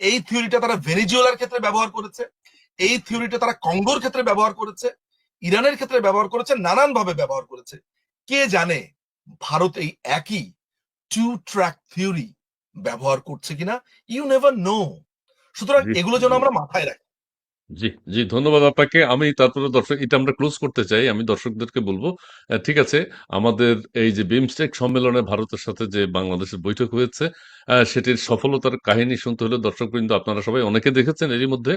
[SPEAKER 2] এই থিওরিটা তারা ভেনিজুয়েলার ক্ষেত্রে ব্যবহার করেছে, এই থিওরিটা তারা কঙ্গোর ক্ষেত্রে ব্যবহার করেছে, ইরানের ক্ষেত্রে ব্যবহার করেছে, নানান ভাবে ব্যবহার করেছে। কে জানে ভারত এই একই টু ট্র্যাক থিওরি ব্যবহার করছে কিনা, ইউ নেভার নো। সুতরাং
[SPEAKER 1] জি,
[SPEAKER 2] এগুলো যেন
[SPEAKER 1] জি।
[SPEAKER 2] আমরা মাথায় রাখি।
[SPEAKER 1] জি, জি, ধন্যবাদ আপনাকে। আমি তারপরে দর্শক, এটা আমরা ক্লোজ করতে চাই। আমি দর্শকদেরকে বলবো, ঠিক আছে, আমাদের এই যে বিমস্টেক সম্মেলনে ভারতের সাথে যে বাংলাদেশের বৈঠক হয়েছে, সেটির সফলতার কাহিনী শুনতে হলে দর্শকবৃন্দ আপনারা সবাই অনেকে দেখেছেন এরই মধ্যে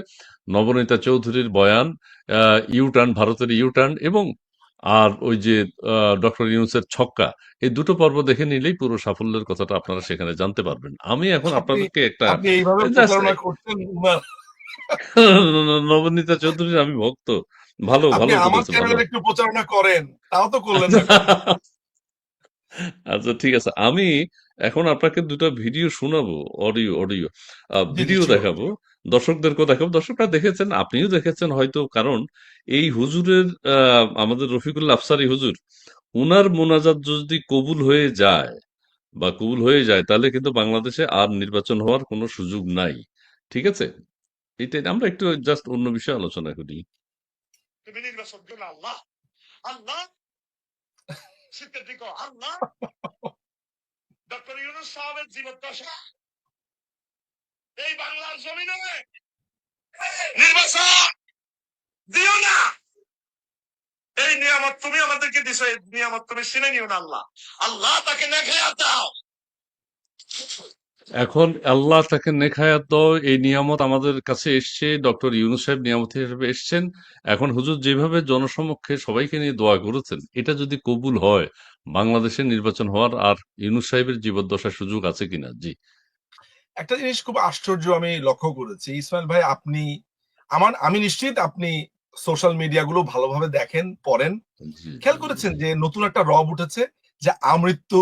[SPEAKER 1] নবনীতা চৌধুরীর বয়ান, ইউটার্ন, ভারতের ইউটার্ন, এবং আর ওই যে ডক্টর ইউনূসের ছক্কা, এই দুটো পর্ব দেখে নিলেই পুরো সাফল্যের কথাটা আপনারা সেখানে জানতে পারবেন। আমি এখন
[SPEAKER 2] আপনি
[SPEAKER 1] আপনাদেরকে একটা
[SPEAKER 2] আপনি এইভাবে
[SPEAKER 1] জাস্ট,
[SPEAKER 2] প্রচারণা করছেন উনার,
[SPEAKER 1] নবনীতা চৌধুরীর আমি ভক্ত। ভালো,
[SPEAKER 2] আপনি
[SPEAKER 1] ভালো
[SPEAKER 2] আমার
[SPEAKER 1] করেছে, ভালো।
[SPEAKER 2] চ্যানেলের একটু প্রচারণা করেন, তাও তো করলেন
[SPEAKER 1] আচ্ছা,
[SPEAKER 2] না কখনো।
[SPEAKER 1] আচ্ছা, ঠিক আছে। আমি এখন আপনাকে দুটো ভিডিও শোনাবো, অডিও, অডিও।
[SPEAKER 2] জি জি,
[SPEAKER 1] ভিডিও
[SPEAKER 2] শিওর।
[SPEAKER 1] দেখাবো, দর্শকদেরকেও দেখাবো। দর্শকরা দেখেছেন, আপনিও দেখেছেন হয়তো, কারণ এই হুজুরের, আমাদের রফিকুল্লাহ আফসারী হুজুর, উনার মোনাজাত যদি কবুল হয়ে যায় বা কবুল হয়ে যায়, তাহলে কিন্তু বাংলাদেশে আর নির্বাচন হওয়ার কোনো সুযোগ নাই। ঠিক আছে? এটাই আমরা একটু জাস্ট অন্য বিষয়ে আলোচনা করি।
[SPEAKER 3] তুমি নির্বাচন দিও না আল্লাহ, আল্লাহ শীতের দিকে আল্লাহ, ডক্টর ইউনূস সাহেবের জীবদ্দশা এই বাংলার জমিনে নির্বাচন দিও না। এই নিয়ামত তুমি আমাদেরকে দিছো, এই নিয়ামত তুমি ছিনে নিও না আল্লাহ, আল্লাহ তাকে নেখায়াত দাও।
[SPEAKER 1] এখন আল্লাহ তাকে নেখায়াত দাও, এই নিয়ামত আমাদের কাছে এসছে, ডক্টর ইউনূস সাহেব নিয়ামত হিসেবে এসছেন। এখন হুজুর যেভাবে জনসমক্ষে সবাইকে নিয়ে দোয়া করেছেন, এটা যদি কবুল হয়, বাংলাদেশের নির্বাচন হওয়ার আর ইউনূস সাহেবের জীবদ্দশার সুযোগ আছে কিনা? জি,
[SPEAKER 2] একটা জিনিস খুব আশ্চর্য আমি লক্ষ্য করেছি ইসমাইল ভাই, আপনি আমি নিশ্চিত আপনি সোশ্যাল মিডিয়া গুলো ভালোভাবে দেখেন, পড়েন,
[SPEAKER 1] জি, জি,
[SPEAKER 2] খেয়াল
[SPEAKER 1] জি।
[SPEAKER 2] করেছেন যে নতুন একটা রব উঠেছে, যে আমৃত্যু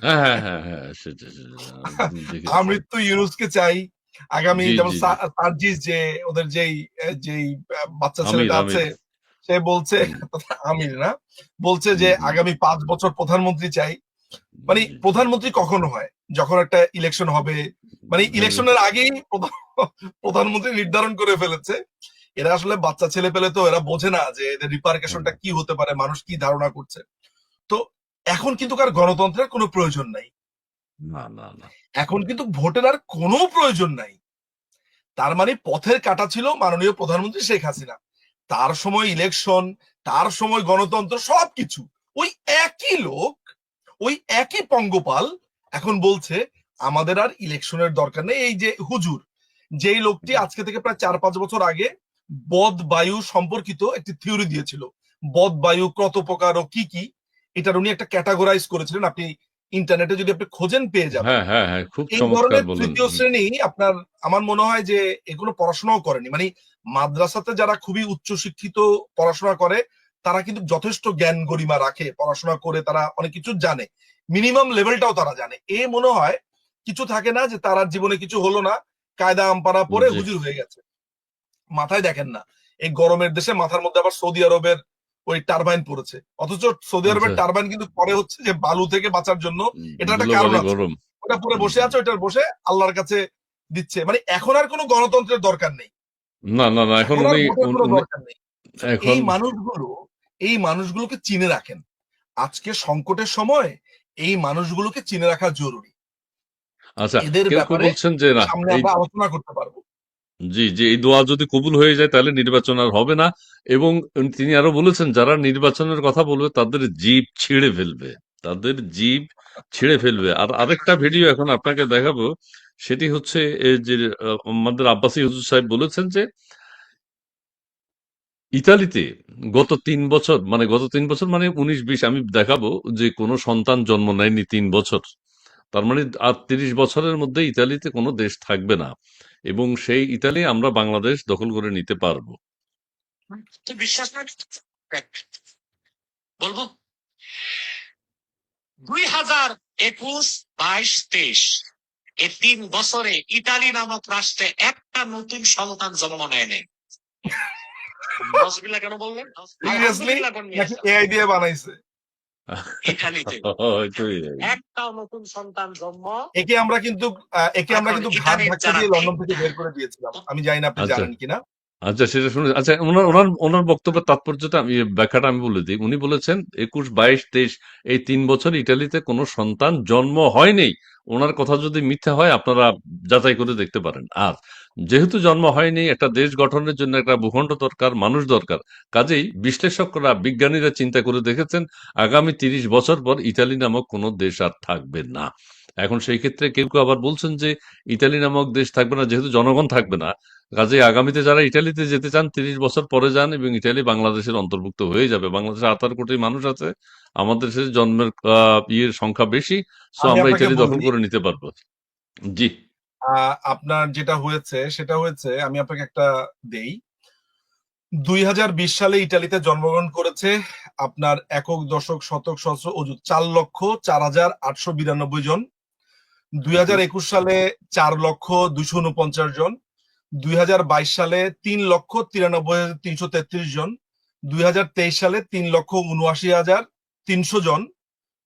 [SPEAKER 1] হ্যাঁ, হ্যাঁ, হ্যাঁ, হ্যাঁ, সেটা, সেটা, দেখেছি।
[SPEAKER 2] আমৃত্যু ইউনুসকে চাই আগামী,
[SPEAKER 1] জি,
[SPEAKER 2] যেমন
[SPEAKER 1] জি, জি।
[SPEAKER 2] সার্জিস, যে ওদের যেই বাচ্চা
[SPEAKER 1] আমির,
[SPEAKER 2] ছেলেটা আছে,
[SPEAKER 1] আমির।
[SPEAKER 2] সে বলছে,
[SPEAKER 1] হুম,
[SPEAKER 2] আমির না, বলছে
[SPEAKER 1] হুম,
[SPEAKER 2] যে
[SPEAKER 1] হুম,
[SPEAKER 2] আগামী 5 বছর প্রধানমন্ত্রী চাই। মানে
[SPEAKER 1] জি, জি।
[SPEAKER 2] প্রধানমন্ত্রী কখন হয়, যখন একটা ইলেকশন হবে, মানে
[SPEAKER 1] হ্যাঁ,
[SPEAKER 2] ইলেকশনের আগেই প্রধানমন্ত্রী নির্ধারণ করে ফেলেছে। এরা আসলে বাচ্চা ছেলে পেলে, তো এরা বোঝে না যে এদের রিপারকেশনটা কি হতে পারে, মানুষ কি ধারণা করছে। তো এখন কিন্তু কার গণতন্ত্রের কোনো প্রয়োজন নাই,
[SPEAKER 1] না, না, না।
[SPEAKER 2] এখন কিন্তু ভোটের আর কোনো প্রয়োজন নাই। তার মানে পথের কাটা ছিল মাননীয় প্রধানমন্ত্রী শেখ হাসিনা, তার সময় ইলেকশন, তার সময় গণতন্ত্র সবকিছু। ওই একই লোক, ওই একই পঙ্গপাল এখন বলছে আমাদের আর ইলেকশনের দরকার নেই। এই যে হুজুর, যেই লোকটি আজকে থেকে প্রায় 4-5 বছর আগে বদ বায়ু সম্পর্কিত একটি থিওরি দিয়েছিল, বদ বায়ু কত প্রকার ও কি কি, এটার উনি একটা ক্যাটাগরাইজ করেছিলেন। আপনি ইন্টারনেটে যদি আপনি খোঁজেন পেয়ে যাবেন।
[SPEAKER 1] হ্যাঁ হ্যাঁ হ্যাঁ, খুব
[SPEAKER 2] এই
[SPEAKER 1] চমৎকার
[SPEAKER 2] ধরনের
[SPEAKER 1] বলেন।
[SPEAKER 2] তৃতীয় শ্রেণী আপনার, আমার মনে হয় যে এগুলো পড়াশোনাও করেনি। মানে মাদ্রাসাতে যারা খুবই উচ্চ শিক্ষিত পড়াশোনা করে তারা কিন্তু যথেষ্ট জ্ঞান গরিমা রাখে, পড়াশোনা করে তারা অনেক কিছু জানে, মিনিমাম লেভেলটাও তারা জানে। এ মনে হয় কিছু থাকে না যে তার আর জীবনে কিছু হলো না, কায়দা আমপারা পরে
[SPEAKER 1] জি
[SPEAKER 2] হুজুর হয়ে গেছে। মাথায় দেখেন না, এই গরমের দেশে মাথার মধ্যে আবার সৌদি আরবের ওই টারবাইন পড়েছে, অথচ সৌদি
[SPEAKER 1] আচ্ছা।
[SPEAKER 2] আরবের টারবাইন কিন্তু পরে হচ্ছে যে বালু থেকে বাঁচার জন্য। এটা একটা কারণ
[SPEAKER 1] ধুলোবালি
[SPEAKER 2] আছে,
[SPEAKER 1] গরম।
[SPEAKER 2] ওটা পরে বসে আছে, ওইটার বসে আল্লাহর কাছে দিচ্ছে। মানে এখন আর কোনো গণতন্ত্রের দরকার নেই,
[SPEAKER 1] না না না, এখন
[SPEAKER 2] এখন আর
[SPEAKER 1] উনি
[SPEAKER 2] ভোটের কোনো
[SPEAKER 1] উনি
[SPEAKER 2] দরকার নেই।
[SPEAKER 1] এখন
[SPEAKER 2] এই মানুষগুলো, এই মানুষগুলোকে চিনে রাখেন। আজকে সংকটের সময় এই মানুষগুলোকে চিনে রাখা জরুরি।
[SPEAKER 1] আচ্ছা,
[SPEAKER 2] এদের
[SPEAKER 1] কেউ কেউ
[SPEAKER 2] ব্যাপারে
[SPEAKER 1] বলছেন যে না,
[SPEAKER 2] সামনে
[SPEAKER 1] এই
[SPEAKER 2] আমরা আলোচনা করতে পারবো।
[SPEAKER 1] জি জি, এই দোয়া যদি কবুল হয়ে যায় তাহলে নির্বাচন আর হবে না। এবং তিনি আরো বলেছেন যারা নির্বাচনের কথা বলবে তাদের জিভ ছিঁড়ে ফেলবে, তাদের জিভ ছিঁড়ে ফেলবে। আর আরেকটা ভিডিও এখন আপনাকে দেখাবো, সেটি হচ্ছে এই যে আমাদের আব্বাসী হুজুর সাহেব বলেছেন যে ইতালিতে গত 3 বছর মানে 19-20, আমি দেখাবো যে কোনো সন্তান জন্ম নেয়নি 3 বছর। তার মানে আর 30 বছরের মধ্যে ইতালিতে কোনো দেশ থাকবে না, এবং সেই ইতালি আমরা বাংলাদেশ দখল করে নিতে পারবো।
[SPEAKER 3] তুই বিশ্বাস না, বলবো 2021, 22, 23 এই 3 বছরে ইতালি নামক রাষ্ট্রে একটা নতুন সন্তান জন্ম নেয়নি। নজবিল্লাহ কেন বললেন?
[SPEAKER 2] সিরিয়াসলি
[SPEAKER 3] আলহামদুলিল্লাহ কোন নিয়ে
[SPEAKER 2] নাকি
[SPEAKER 3] আসেন?
[SPEAKER 2] এআই দিয়ে বানাইছে?
[SPEAKER 3] ইতালিতে
[SPEAKER 1] এটাই।
[SPEAKER 3] একটাও নতুন সন্তান জন্ম
[SPEAKER 2] একে আমরা
[SPEAKER 3] এখন
[SPEAKER 2] কিন্তু ঘাট
[SPEAKER 3] ইতালির
[SPEAKER 2] ধাক্কা
[SPEAKER 3] যারা
[SPEAKER 2] দিয়ে লন্ডন থেকে
[SPEAKER 3] একটা
[SPEAKER 2] বের করে দিয়েছিলাম। আমি জানি না আপনি
[SPEAKER 1] আচ্ছা
[SPEAKER 2] জানেন কিনা।
[SPEAKER 1] আচ্ছা, সেটা শুনে আচ্ছা, ওনার ওনার ওনার বক্তব্যের তাৎপর্যটা আমি ব্যাখ্যাটা আমি বলে দিই। উনি বলেছেন 21, 22, 23 এই 3 বছর ইটালিতে কোনো সন্তান জন্ম হয়নি। ওনার কথা যদি মিথ্যা হয় আপনারা যাচাই করে দেখতে পারেন। আর যেহেতু জন্ম হয়নি, একটা দেশ গঠনের জন্য একটা ভূখণ্ড দরকার, মানুষ দরকার। কাজেই বিশ্লেষকরা, বিজ্ঞানীরা চিন্তা করে দেখেছেন আগামী 30 বছর পর ইতালি নামক কোনো দেশ আর থাকবে না। এখন সেই ক্ষেত্রে কেউ কেউ আবার বলছেন যে ইতালি নামক দেশ থাকবে না যেহেতু জনগণ থাকবে না, কাজে আগামীতে যারা ইটালিতে যেতে চান 30 বছর পরে যান, এবং ইটালি বাংলাদেশের অন্তর্ভুক্ত হয়ে যাবে। বাংলাদেশে 18 কোটি মানুষ আছে, আমাদের দেশে জন্মের ইয়ের সংখ্যা বেশি, সো
[SPEAKER 2] আমি
[SPEAKER 1] আমরা
[SPEAKER 2] আপনাকে
[SPEAKER 1] ইটালি দখল
[SPEAKER 2] বলি,
[SPEAKER 1] করে নিতে পারবো। জি
[SPEAKER 2] আপনার যেটা হয়েছে সেটা হয়েছে, আমি আপনাকে একটা দেই। 2020 সালে ইটালিতে জন্মগ্রহণ করেছে আপনার একক, দশক, শতক, সহস্র, অযুত 4,04,892 জন। 2021 সালে 4,249,000 জন। 2022 সালে 3,93,333 জন। 2023 সালে 3,79,300 জন।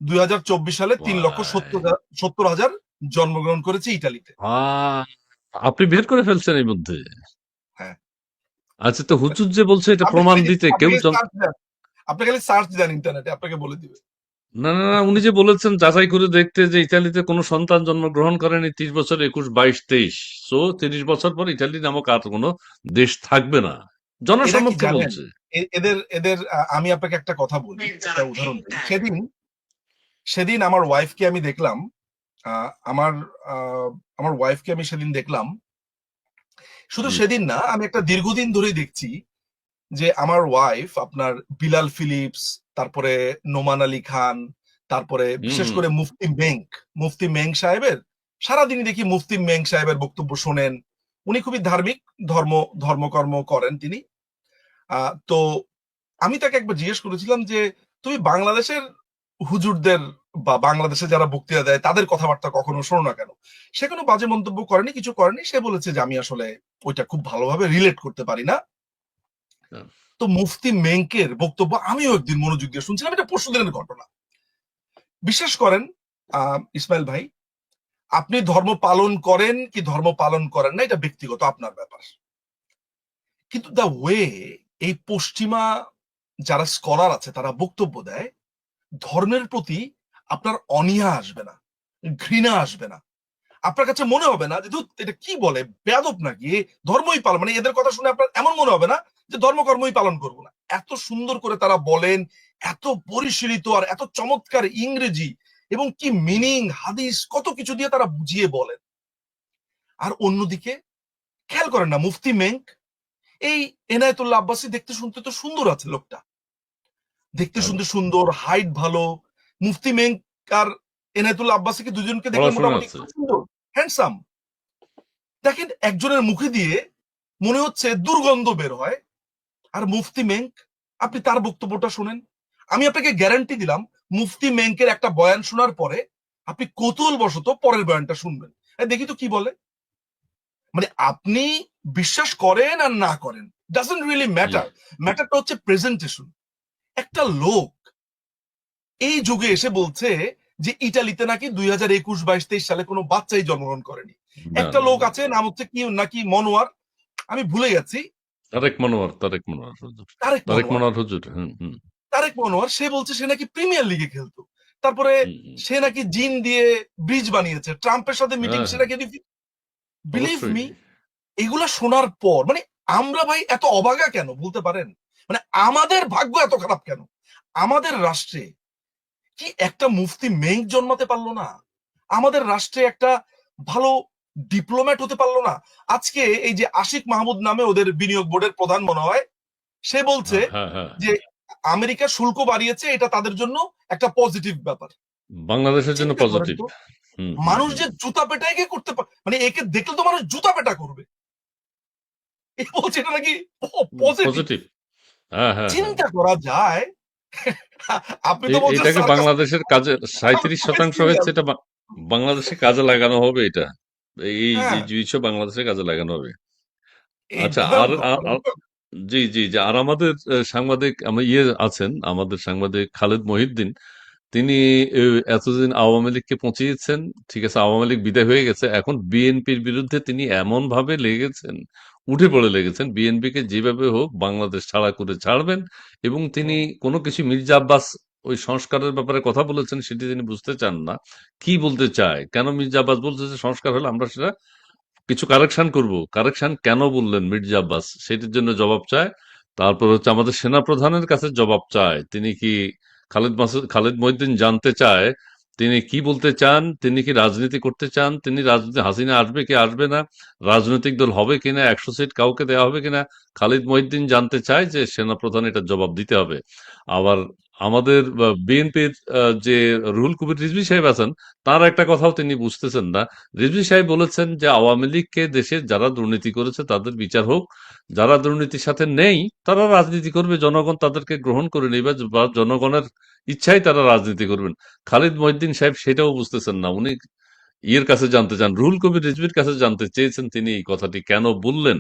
[SPEAKER 2] 2024 সালে
[SPEAKER 1] ভাই,
[SPEAKER 2] 3,70,000 জন্মগ্রহণ করেছে ইটালিতে।
[SPEAKER 1] আহ, আপনি বের করে ফেলছেন এই মধ্যে।
[SPEAKER 2] হ্যাঁ,
[SPEAKER 1] আচ্ছা, তো হুজুর যে বলছে এটা
[SPEAKER 2] আপনি
[SPEAKER 1] প্রমাণ
[SPEAKER 2] খালি
[SPEAKER 1] দিতে
[SPEAKER 2] আপনি
[SPEAKER 1] কেউ
[SPEAKER 2] খালি সার্চ দেন, আপনি খালি সার্চ দেন ইন্টারনেটে, আপনাকে বলে দিবে।
[SPEAKER 1] না না না, উনি যে বলেছেন যাচাই করে দেখতে যে ইতালিতে কোনো সন্তান জন্মগ্রহণ করেনি 30 বছর, 21, 22, 23, সো 30 বছর পর ইতালি নামক আর কোনো দেশ থাকবে না,
[SPEAKER 2] এরা কি
[SPEAKER 1] জনসম্মুখে
[SPEAKER 2] জানেন,
[SPEAKER 1] বলছে।
[SPEAKER 2] এদের এদের আমি আপনাকে একটা কথা বলি,
[SPEAKER 3] যারা
[SPEAKER 2] একটা উদাহরণ দিই।
[SPEAKER 3] একটা
[SPEAKER 2] সেদিন সেদিন আমার ওয়াইফকে আমি দেখলাম, আহ, আমার আমার ওয়াইফকে আমি সেদিন দেখলাম। শুধু
[SPEAKER 1] জি।
[SPEAKER 2] সেদিন না, আমি একটা দীর্ঘদিন ধরেই দেখছি যে আমার ওয়াইফ আপনার বিলাল ফিলিপস, তারপরে নোমান আলী খান, তারপরে
[SPEAKER 1] হুম
[SPEAKER 2] বিশেষ
[SPEAKER 1] হুম।
[SPEAKER 2] করে মুফতি মেং সাহেবের, সারাদিনই দেখি মুফতি মেং সাহেবের বক্তব্য শোনেন। উনি খুবই ধার্মিক, ধর্মকর্ম করেন তিনি। তো আমি তাকে একবার জিজ্ঞেস করেছিলাম যে তুমি বাংলাদেশের হুজুরদের বা বাংলাদেশে যারা বক্তৃতা দেয় তাদের কথাবার্তা কখনো শোনো না কেন? সে কোনো বাজে মন্তব্য করেনি, কিছু করেনি। সে বলেছে যে আমি আসলে ওইটা খুব ভালোভাবে রিলেট করতে পারি না। তো মুফতি মেঙ্কের বক্তব্য আমিও একদিন মনোযোগ দিয়ে শুনছিলাম, এটা পরশুদিনের ঘটনা। বিশ্বাস করেন ইসমাইল ভাই, আপনি ধর্ম পালন করেন কি ধর্ম পালন করেন না, এটা ব্যক্তিগত, আপনার ব্যাপার। কিন্তু দ্য ওয়ে এই পশ্চিমা যারা স্কলার আছে তারা বক্তব্য দেয়, ধর্মের প্রতি আপনার অনীহা আসবে না, ঘৃণা আসবে না। আপনার কাছে মনে হবে না যে ধুৎ, এটা কি বলে, বেয়াদব নাকি, এ ধর্মই পালন, মানে এদের কথা শুনে আপনার এমন মনে হবে না যে ধর্মকর্মই পালন করবো না। এত সুন্দর করে তারা বলেন, এত পরিশীলিত আর এত চমৎকার ইংরেজি, এবং কি মিনিং, হাদিস, কত কিছু দিয়ে তারা বুঝিয়ে বলেন। আর অন্যদিকে খেয়াল করেন না, মুফতি মেঙ্ক, এই এনায়েতুল্লাহ আব্বাসী দেখতে শুনতে তো সুন্দর আছে লোকটা, দেখতে শুনতে সুন্দর, হাইট ভালো। মুফতি মেঙ্ক আর এনায়েতুল্লাহ আব্বাসীকে দুজনকে দেখলে
[SPEAKER 1] পড়াশোনা
[SPEAKER 2] মোটামুটি
[SPEAKER 1] আছে।
[SPEAKER 2] খুব সুন্দর, হ্যান্ডসাম। দেখেন একজনের মুখে দিয়ে মনে হচ্ছে দুর্গন্ধ বের হয়, আর মুফতি মেঙ্ক, আপনি তার বক্তব্যটা শুনেন, আমি আপনাকে গ্যারান্টি দিলাম মুফতি মেঙ্কের একটা বয়ান শোনার পরে আপনি কৌতূহলবশত পরের বয়ানটা শুনবেন, দেখি তো কি বলে। মানে আপনি বিশ্বাস করেন আর না করেন, ডাজন্ট রিয়েলি
[SPEAKER 1] জি
[SPEAKER 2] ম্যাটার, ম্যাটারটা হচ্ছে প্রেজেন্টেশন। একটা লোক এই যুগে এসে বলছে যে ইটালিতে নাকি 2021-22-23 সালে কোনো বাচ্চাই জন্মগ্রহণ করেনি।
[SPEAKER 1] না
[SPEAKER 2] একটা
[SPEAKER 1] না
[SPEAKER 2] লোক
[SPEAKER 1] না
[SPEAKER 2] আছে, নাম হচ্ছে কি নাকি মনোয়ার, আমি ভুলে গেছি,
[SPEAKER 1] তারেক মনোয়ার হুজুর।
[SPEAKER 2] তারেক
[SPEAKER 1] তারেক
[SPEAKER 2] মনোয়ার,
[SPEAKER 1] মনোয়ার হুজুর। হুম হুম
[SPEAKER 2] তারেক মনোয়ার, সে বলছে সে নাকি প্রিমিয়ার লিগে খেলতো, তারপরে
[SPEAKER 1] হুম।
[SPEAKER 2] সে নাকি জিন দিয়ে ব্রিজ বানিয়েছে, ট্রাম্পের সাথে মিটিং
[SPEAKER 1] হ্যাঁ
[SPEAKER 2] সে
[SPEAKER 1] হ্যাঁ,
[SPEAKER 2] নাকি, বিলিভ
[SPEAKER 1] অবশ্যই।
[SPEAKER 2] মি, এগুলা শোনার পর মানে আমরা ভাই এত অবাগা কেন বলতে পারেন? মানে আমাদের ভাগ্য এত খারাপ কেন? আমাদের রাষ্ট্রে কি একটা মুফতি মেঙ্ক জন্মাতে পারলো না? আমাদের রাষ্ট্রে একটা ভালো ডিপ্লোম্যাট হতে পারলো না? আজকে এই যে আশিক মাহমুদ নামে ওদের বিনিয়োগ বোর্ডের প্রধান মনে হয়, সে বলছে
[SPEAKER 1] হ্যাঁ হ্যাঁ হ্যাঁ।
[SPEAKER 2] যে আমেরিকা শুল্ক বাড়িয়েছে, এটা তাদের জন্য একটা পজিটিভ ব্যাপার।
[SPEAKER 1] বাংলাদেশের জন্য
[SPEAKER 2] চিন্তা করেন
[SPEAKER 1] পজিটিভ।
[SPEAKER 2] তো,
[SPEAKER 1] হুম হুম
[SPEAKER 2] মানুষ
[SPEAKER 1] হুম।
[SPEAKER 2] যে জুতা পেটায় গিয়ে করতে পারে, মানে একে দেখলে তো মানুষ জুতা পেটা করবে, এ বলছে এটা নাকি পজিটিভ।
[SPEAKER 1] পজিটিভ। হ্যাঁ হ্যাঁ হ্যাঁ।
[SPEAKER 2] চিন্তা করা যায়। আপনি তো বলছেন
[SPEAKER 1] এটাকে
[SPEAKER 2] সার্কাস,
[SPEAKER 1] বাংলাদেশের কাজে 37% হয়েছে,
[SPEAKER 2] সিরিয়াস।
[SPEAKER 1] এটা বাংলাদেশে কাজে লাগানো হবে এটা। এই
[SPEAKER 2] হ্যাঁ,
[SPEAKER 1] এই জিনিসও বাংলাদেশে কাজে লাগানো হবে।
[SPEAKER 2] এই
[SPEAKER 1] আচ্ছা, আর
[SPEAKER 2] ভয়ঙ্কর
[SPEAKER 1] আর-
[SPEAKER 2] মানে
[SPEAKER 1] আর- জি জি জি, আর আমাদের সাংবাদিক আছেন, আমাদের সাংবাদিক খালেদ মহিউদ্দিন। তিনি এতদিন আওয়ামী লীগকে পচিয়েছেন। ঠিক আছে, আওয়ামী লীগ বিদায় হয়ে গেছে, এখন বিএনপির বিরুদ্ধে তিনি এমন ভাবে লেগেছেন, উঠে পড়ে লেগেছেন, বিএনপিকে যেভাবে হোক বাংলাদেশ ছাড়া করে ছাড়বেন। এবং তিনি
[SPEAKER 2] হুম,
[SPEAKER 1] কোনো কিছু, মির্জা আব্বাস ওই সংস্কারের ব্যাপারে কথা বলেছেন, সেটি তিনি বুঝতে চান না, কি বলতে চায়, কেন মির্জা আব্বাস বলছে যে সংস্কার হলে আমরা সেটা কিছু কারেকশন করব। কারেকশন কেন বললেন মির্জা আব্বাস, সেটির জন্য জবাব চায়। তারপর হচ্ছে আমাদের সেনা প্রধানের কাছে জবাব চায়, তিনি কি, খালেদ মহিউদ্দিন জানতে চায় তিনি কি বলতে চান, তিনি কি রাজনীতি করতে চান, তিনি রাজনীতি, হাসিনা আসবে কি আসবে না, রাজনৈতিক দল হবে কিনা, 100 সিট কাউকে দেওয়া হবে কিনা, খালিদ মহিউদ্দিন জানতে চায়, যে সেনা প্রধান এটা জবাব দিতে হবে। আবার আমাদের বিএনপির যে রুহুল কবির রিজভী সাহেব আছেন, তার একটা কথাও তিনি বুঝতেছেন না। রিজভী সাহেব বলেছেন যে আওয়ামী লীগকে দেশে যারা দুর্নীতি করেছে তাদের বিচার হোক, যারা দুর্নীতির সাথে নেই তারা রাজনীতি করবে, জনগণ তাদেরকে গ্রহণ করে নেবে, বা জনগণের ইচ্ছাই তারা রাজনীতি করবেন। খালিদ মহিউদ্দিন সাহেব সেটাও বুঝতেছেন না, উনি ইয়ের কাছে জানতে চান, রুহুল কবির রিজভীর কাছে জানতে চেয়েছেন তিনি এই কথাটি কেন বললেন।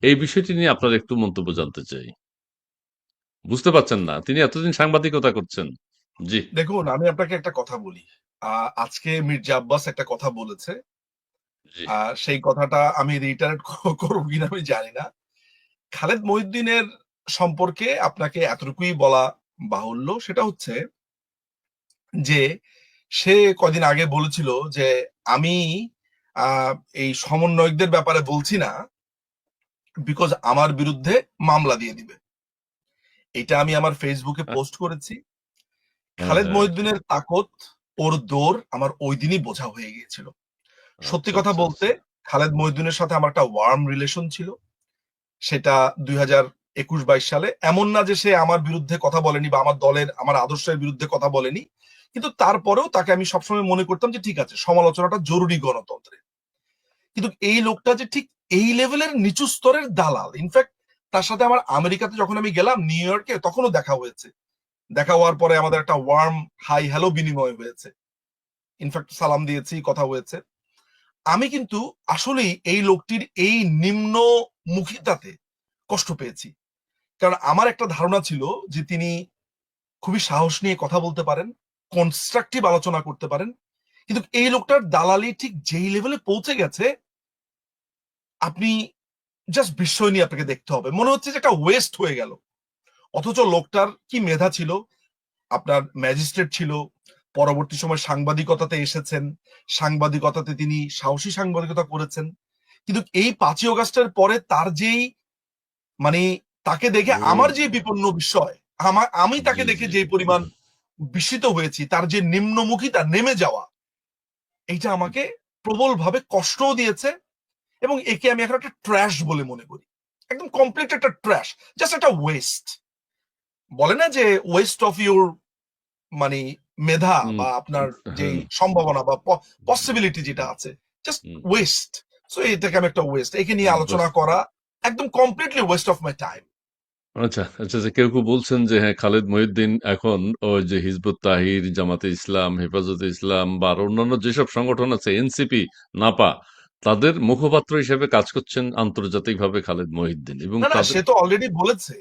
[SPEAKER 1] এই বিষয়টি নিয়ে আপনার একটু মন্তব্য জানতে চাই। বুঝতে পারছেন না, তিনি এতদিন সাংবাদিকতা করছেন। জি
[SPEAKER 2] দেখুন আমি আপনাকে একটা কথা বলি, আজকে মির্জা আব্বাস একটা কথা বলেছে,
[SPEAKER 1] জি।
[SPEAKER 2] সেই কথাটা আমি রিটারেট করবো কিনা আমি জানি না। খালেদ মহিউদ্দিনের সম্পর্কে আপনাকে এতটুকুই বলা বাহুল্য, সেটা হচ্ছে যে সে কদিন আগে বলেছিল যে আমি আহ, এই সমন্বয়কদের ব্যাপারে বলছি না, বিকজ আমার বিরুদ্ধে মামলা দিয়ে দিবে। এটা আমি আমার ফেসবুকে পোস্ট করেছি।
[SPEAKER 1] হ্যাঁ
[SPEAKER 2] খালেদ
[SPEAKER 1] হ্যাঁ।
[SPEAKER 2] মহিউদ্দিনের তাকত, ওর দৌড় আমার ওই দিনই বোঝা হয়ে গিয়েছিল। সত্যি
[SPEAKER 1] আচ্ছা
[SPEAKER 2] কথা
[SPEAKER 1] আচ্ছা
[SPEAKER 2] বলতে,
[SPEAKER 1] আচ্ছা।
[SPEAKER 2] খালেদ মহিউদ্দিনের সাথে আমার একটা ওয়ার্ম রিলেশন ছিল, সেটা 2021-22 সালে। এমন না যে সে আমার বিরুদ্ধে কথা বলেনি বা আমার দলের, আমার আদর্শের বিরুদ্ধে কথা বলেনি, কিন্তু তারপরেও তাকে আমি সবসময় মনে করতাম যে ঠিক আছে, সমালোচনাটা জরুরি গণতন্ত্রে। কিন্তু এই লোকটা যে ঠিক এই লেভেলের নিচু স্তরের দালাল, ইনফ্যাক্ট তার সাথে আমার আমেরিকাতে যখন আমি গেলাম নিউ ইয়র্কে, তখনও দেখা হয়েছে। দেখা হওয়ার পরে আমাদের একটা ওয়ার্ম হাই হ্যালো বিনিময় হয়েছে, ইনফ্যাক্ট সালাম দিয়েছি, কথা হয়েছে। আমি কিন্তু আসলেই এই লোকটির এই নিম্ন মুখিতাতে কষ্ট পেয়েছি, কারণ আমার একটা ধারণা ছিল যে তিনি খুবই সাহস নিয়ে কথা বলতে পারেন, কনস্ট্রাকটিভ আলোচনা করতে পারেন। কিন্তু এই লোকটার দালালি ঠিক যেই লেভেলে পৌঁছে গেছে, আপনি জাস্ট বিস্ময় নিয়ে আপনাকে দেখতে হবে, মনে হচ্ছে যে একটা ওয়েস্ট হয়ে গেল। অথচ লোকটার কি মেধা ছিল, আপনার ম্যাজিস্ট্রেট ছিল, পরবর্তী সময় সাংবাদিকতাতে এসেছেন, সাংবাদিকতাতে তিনি সাহসী সাংবাদিকতা করেছেন। কিন্তু এই 5ই অগাস্টের পরে তার যেই মানে তাকে দেখে
[SPEAKER 1] ও
[SPEAKER 2] আমার যে বিপন্ন বিস্ময়, আমি তাকে
[SPEAKER 1] জি
[SPEAKER 2] দেখে
[SPEAKER 1] জি
[SPEAKER 2] যে পরিমাণ বিস্মিত হয়েছি, তার যে নিম্নমুখিতা, নেমে যাওয়া, এইটা আমাকে প্রবলভাবে কষ্টও দিয়েছে এবং একে আমি এখন একটা ট্র্যাশ বলে মনে করি। একদম কমপ্লিট একটা ট্র্যাশ, জাস্ট একটা ওয়েস্ট। বলে না যে ওয়েস্ট অফ ইউর মানে মেধা
[SPEAKER 1] হুম,
[SPEAKER 2] বা আপনার যেই
[SPEAKER 1] হ্যাঁ,
[SPEAKER 2] সম্ভাবনা বা পসিবিলিটি যেটা আছে, জাস্ট
[SPEAKER 1] হুম,
[SPEAKER 2] ওয়েস্ট। সো এটাকে আমি একটা ওয়েস্ট, একে নিয়ে আলোচনা
[SPEAKER 1] বাস।
[SPEAKER 2] করা একদম completely West of my time.
[SPEAKER 1] আচ্ছা আচ্ছা যে কেউ কেউ বলছেন যে হ্যাঁ খালেদ মহিউদ্দিন এখন ওই যে হিজবুত তাহির, জামাতে ইসলাম, হেফাজতে ইসলাম বা আরো অন্যান্য যেসব সংগঠন আছে, এনসিপি, নাপা, তাদের মুখপাত্র হিসেবে কাজ করছেন আন্তর্জাতিকভাবে খালেদ মহিউদ্দিন এবং
[SPEAKER 2] না না,
[SPEAKER 1] তাদের।
[SPEAKER 2] সে তো অলরেডি বলেছে।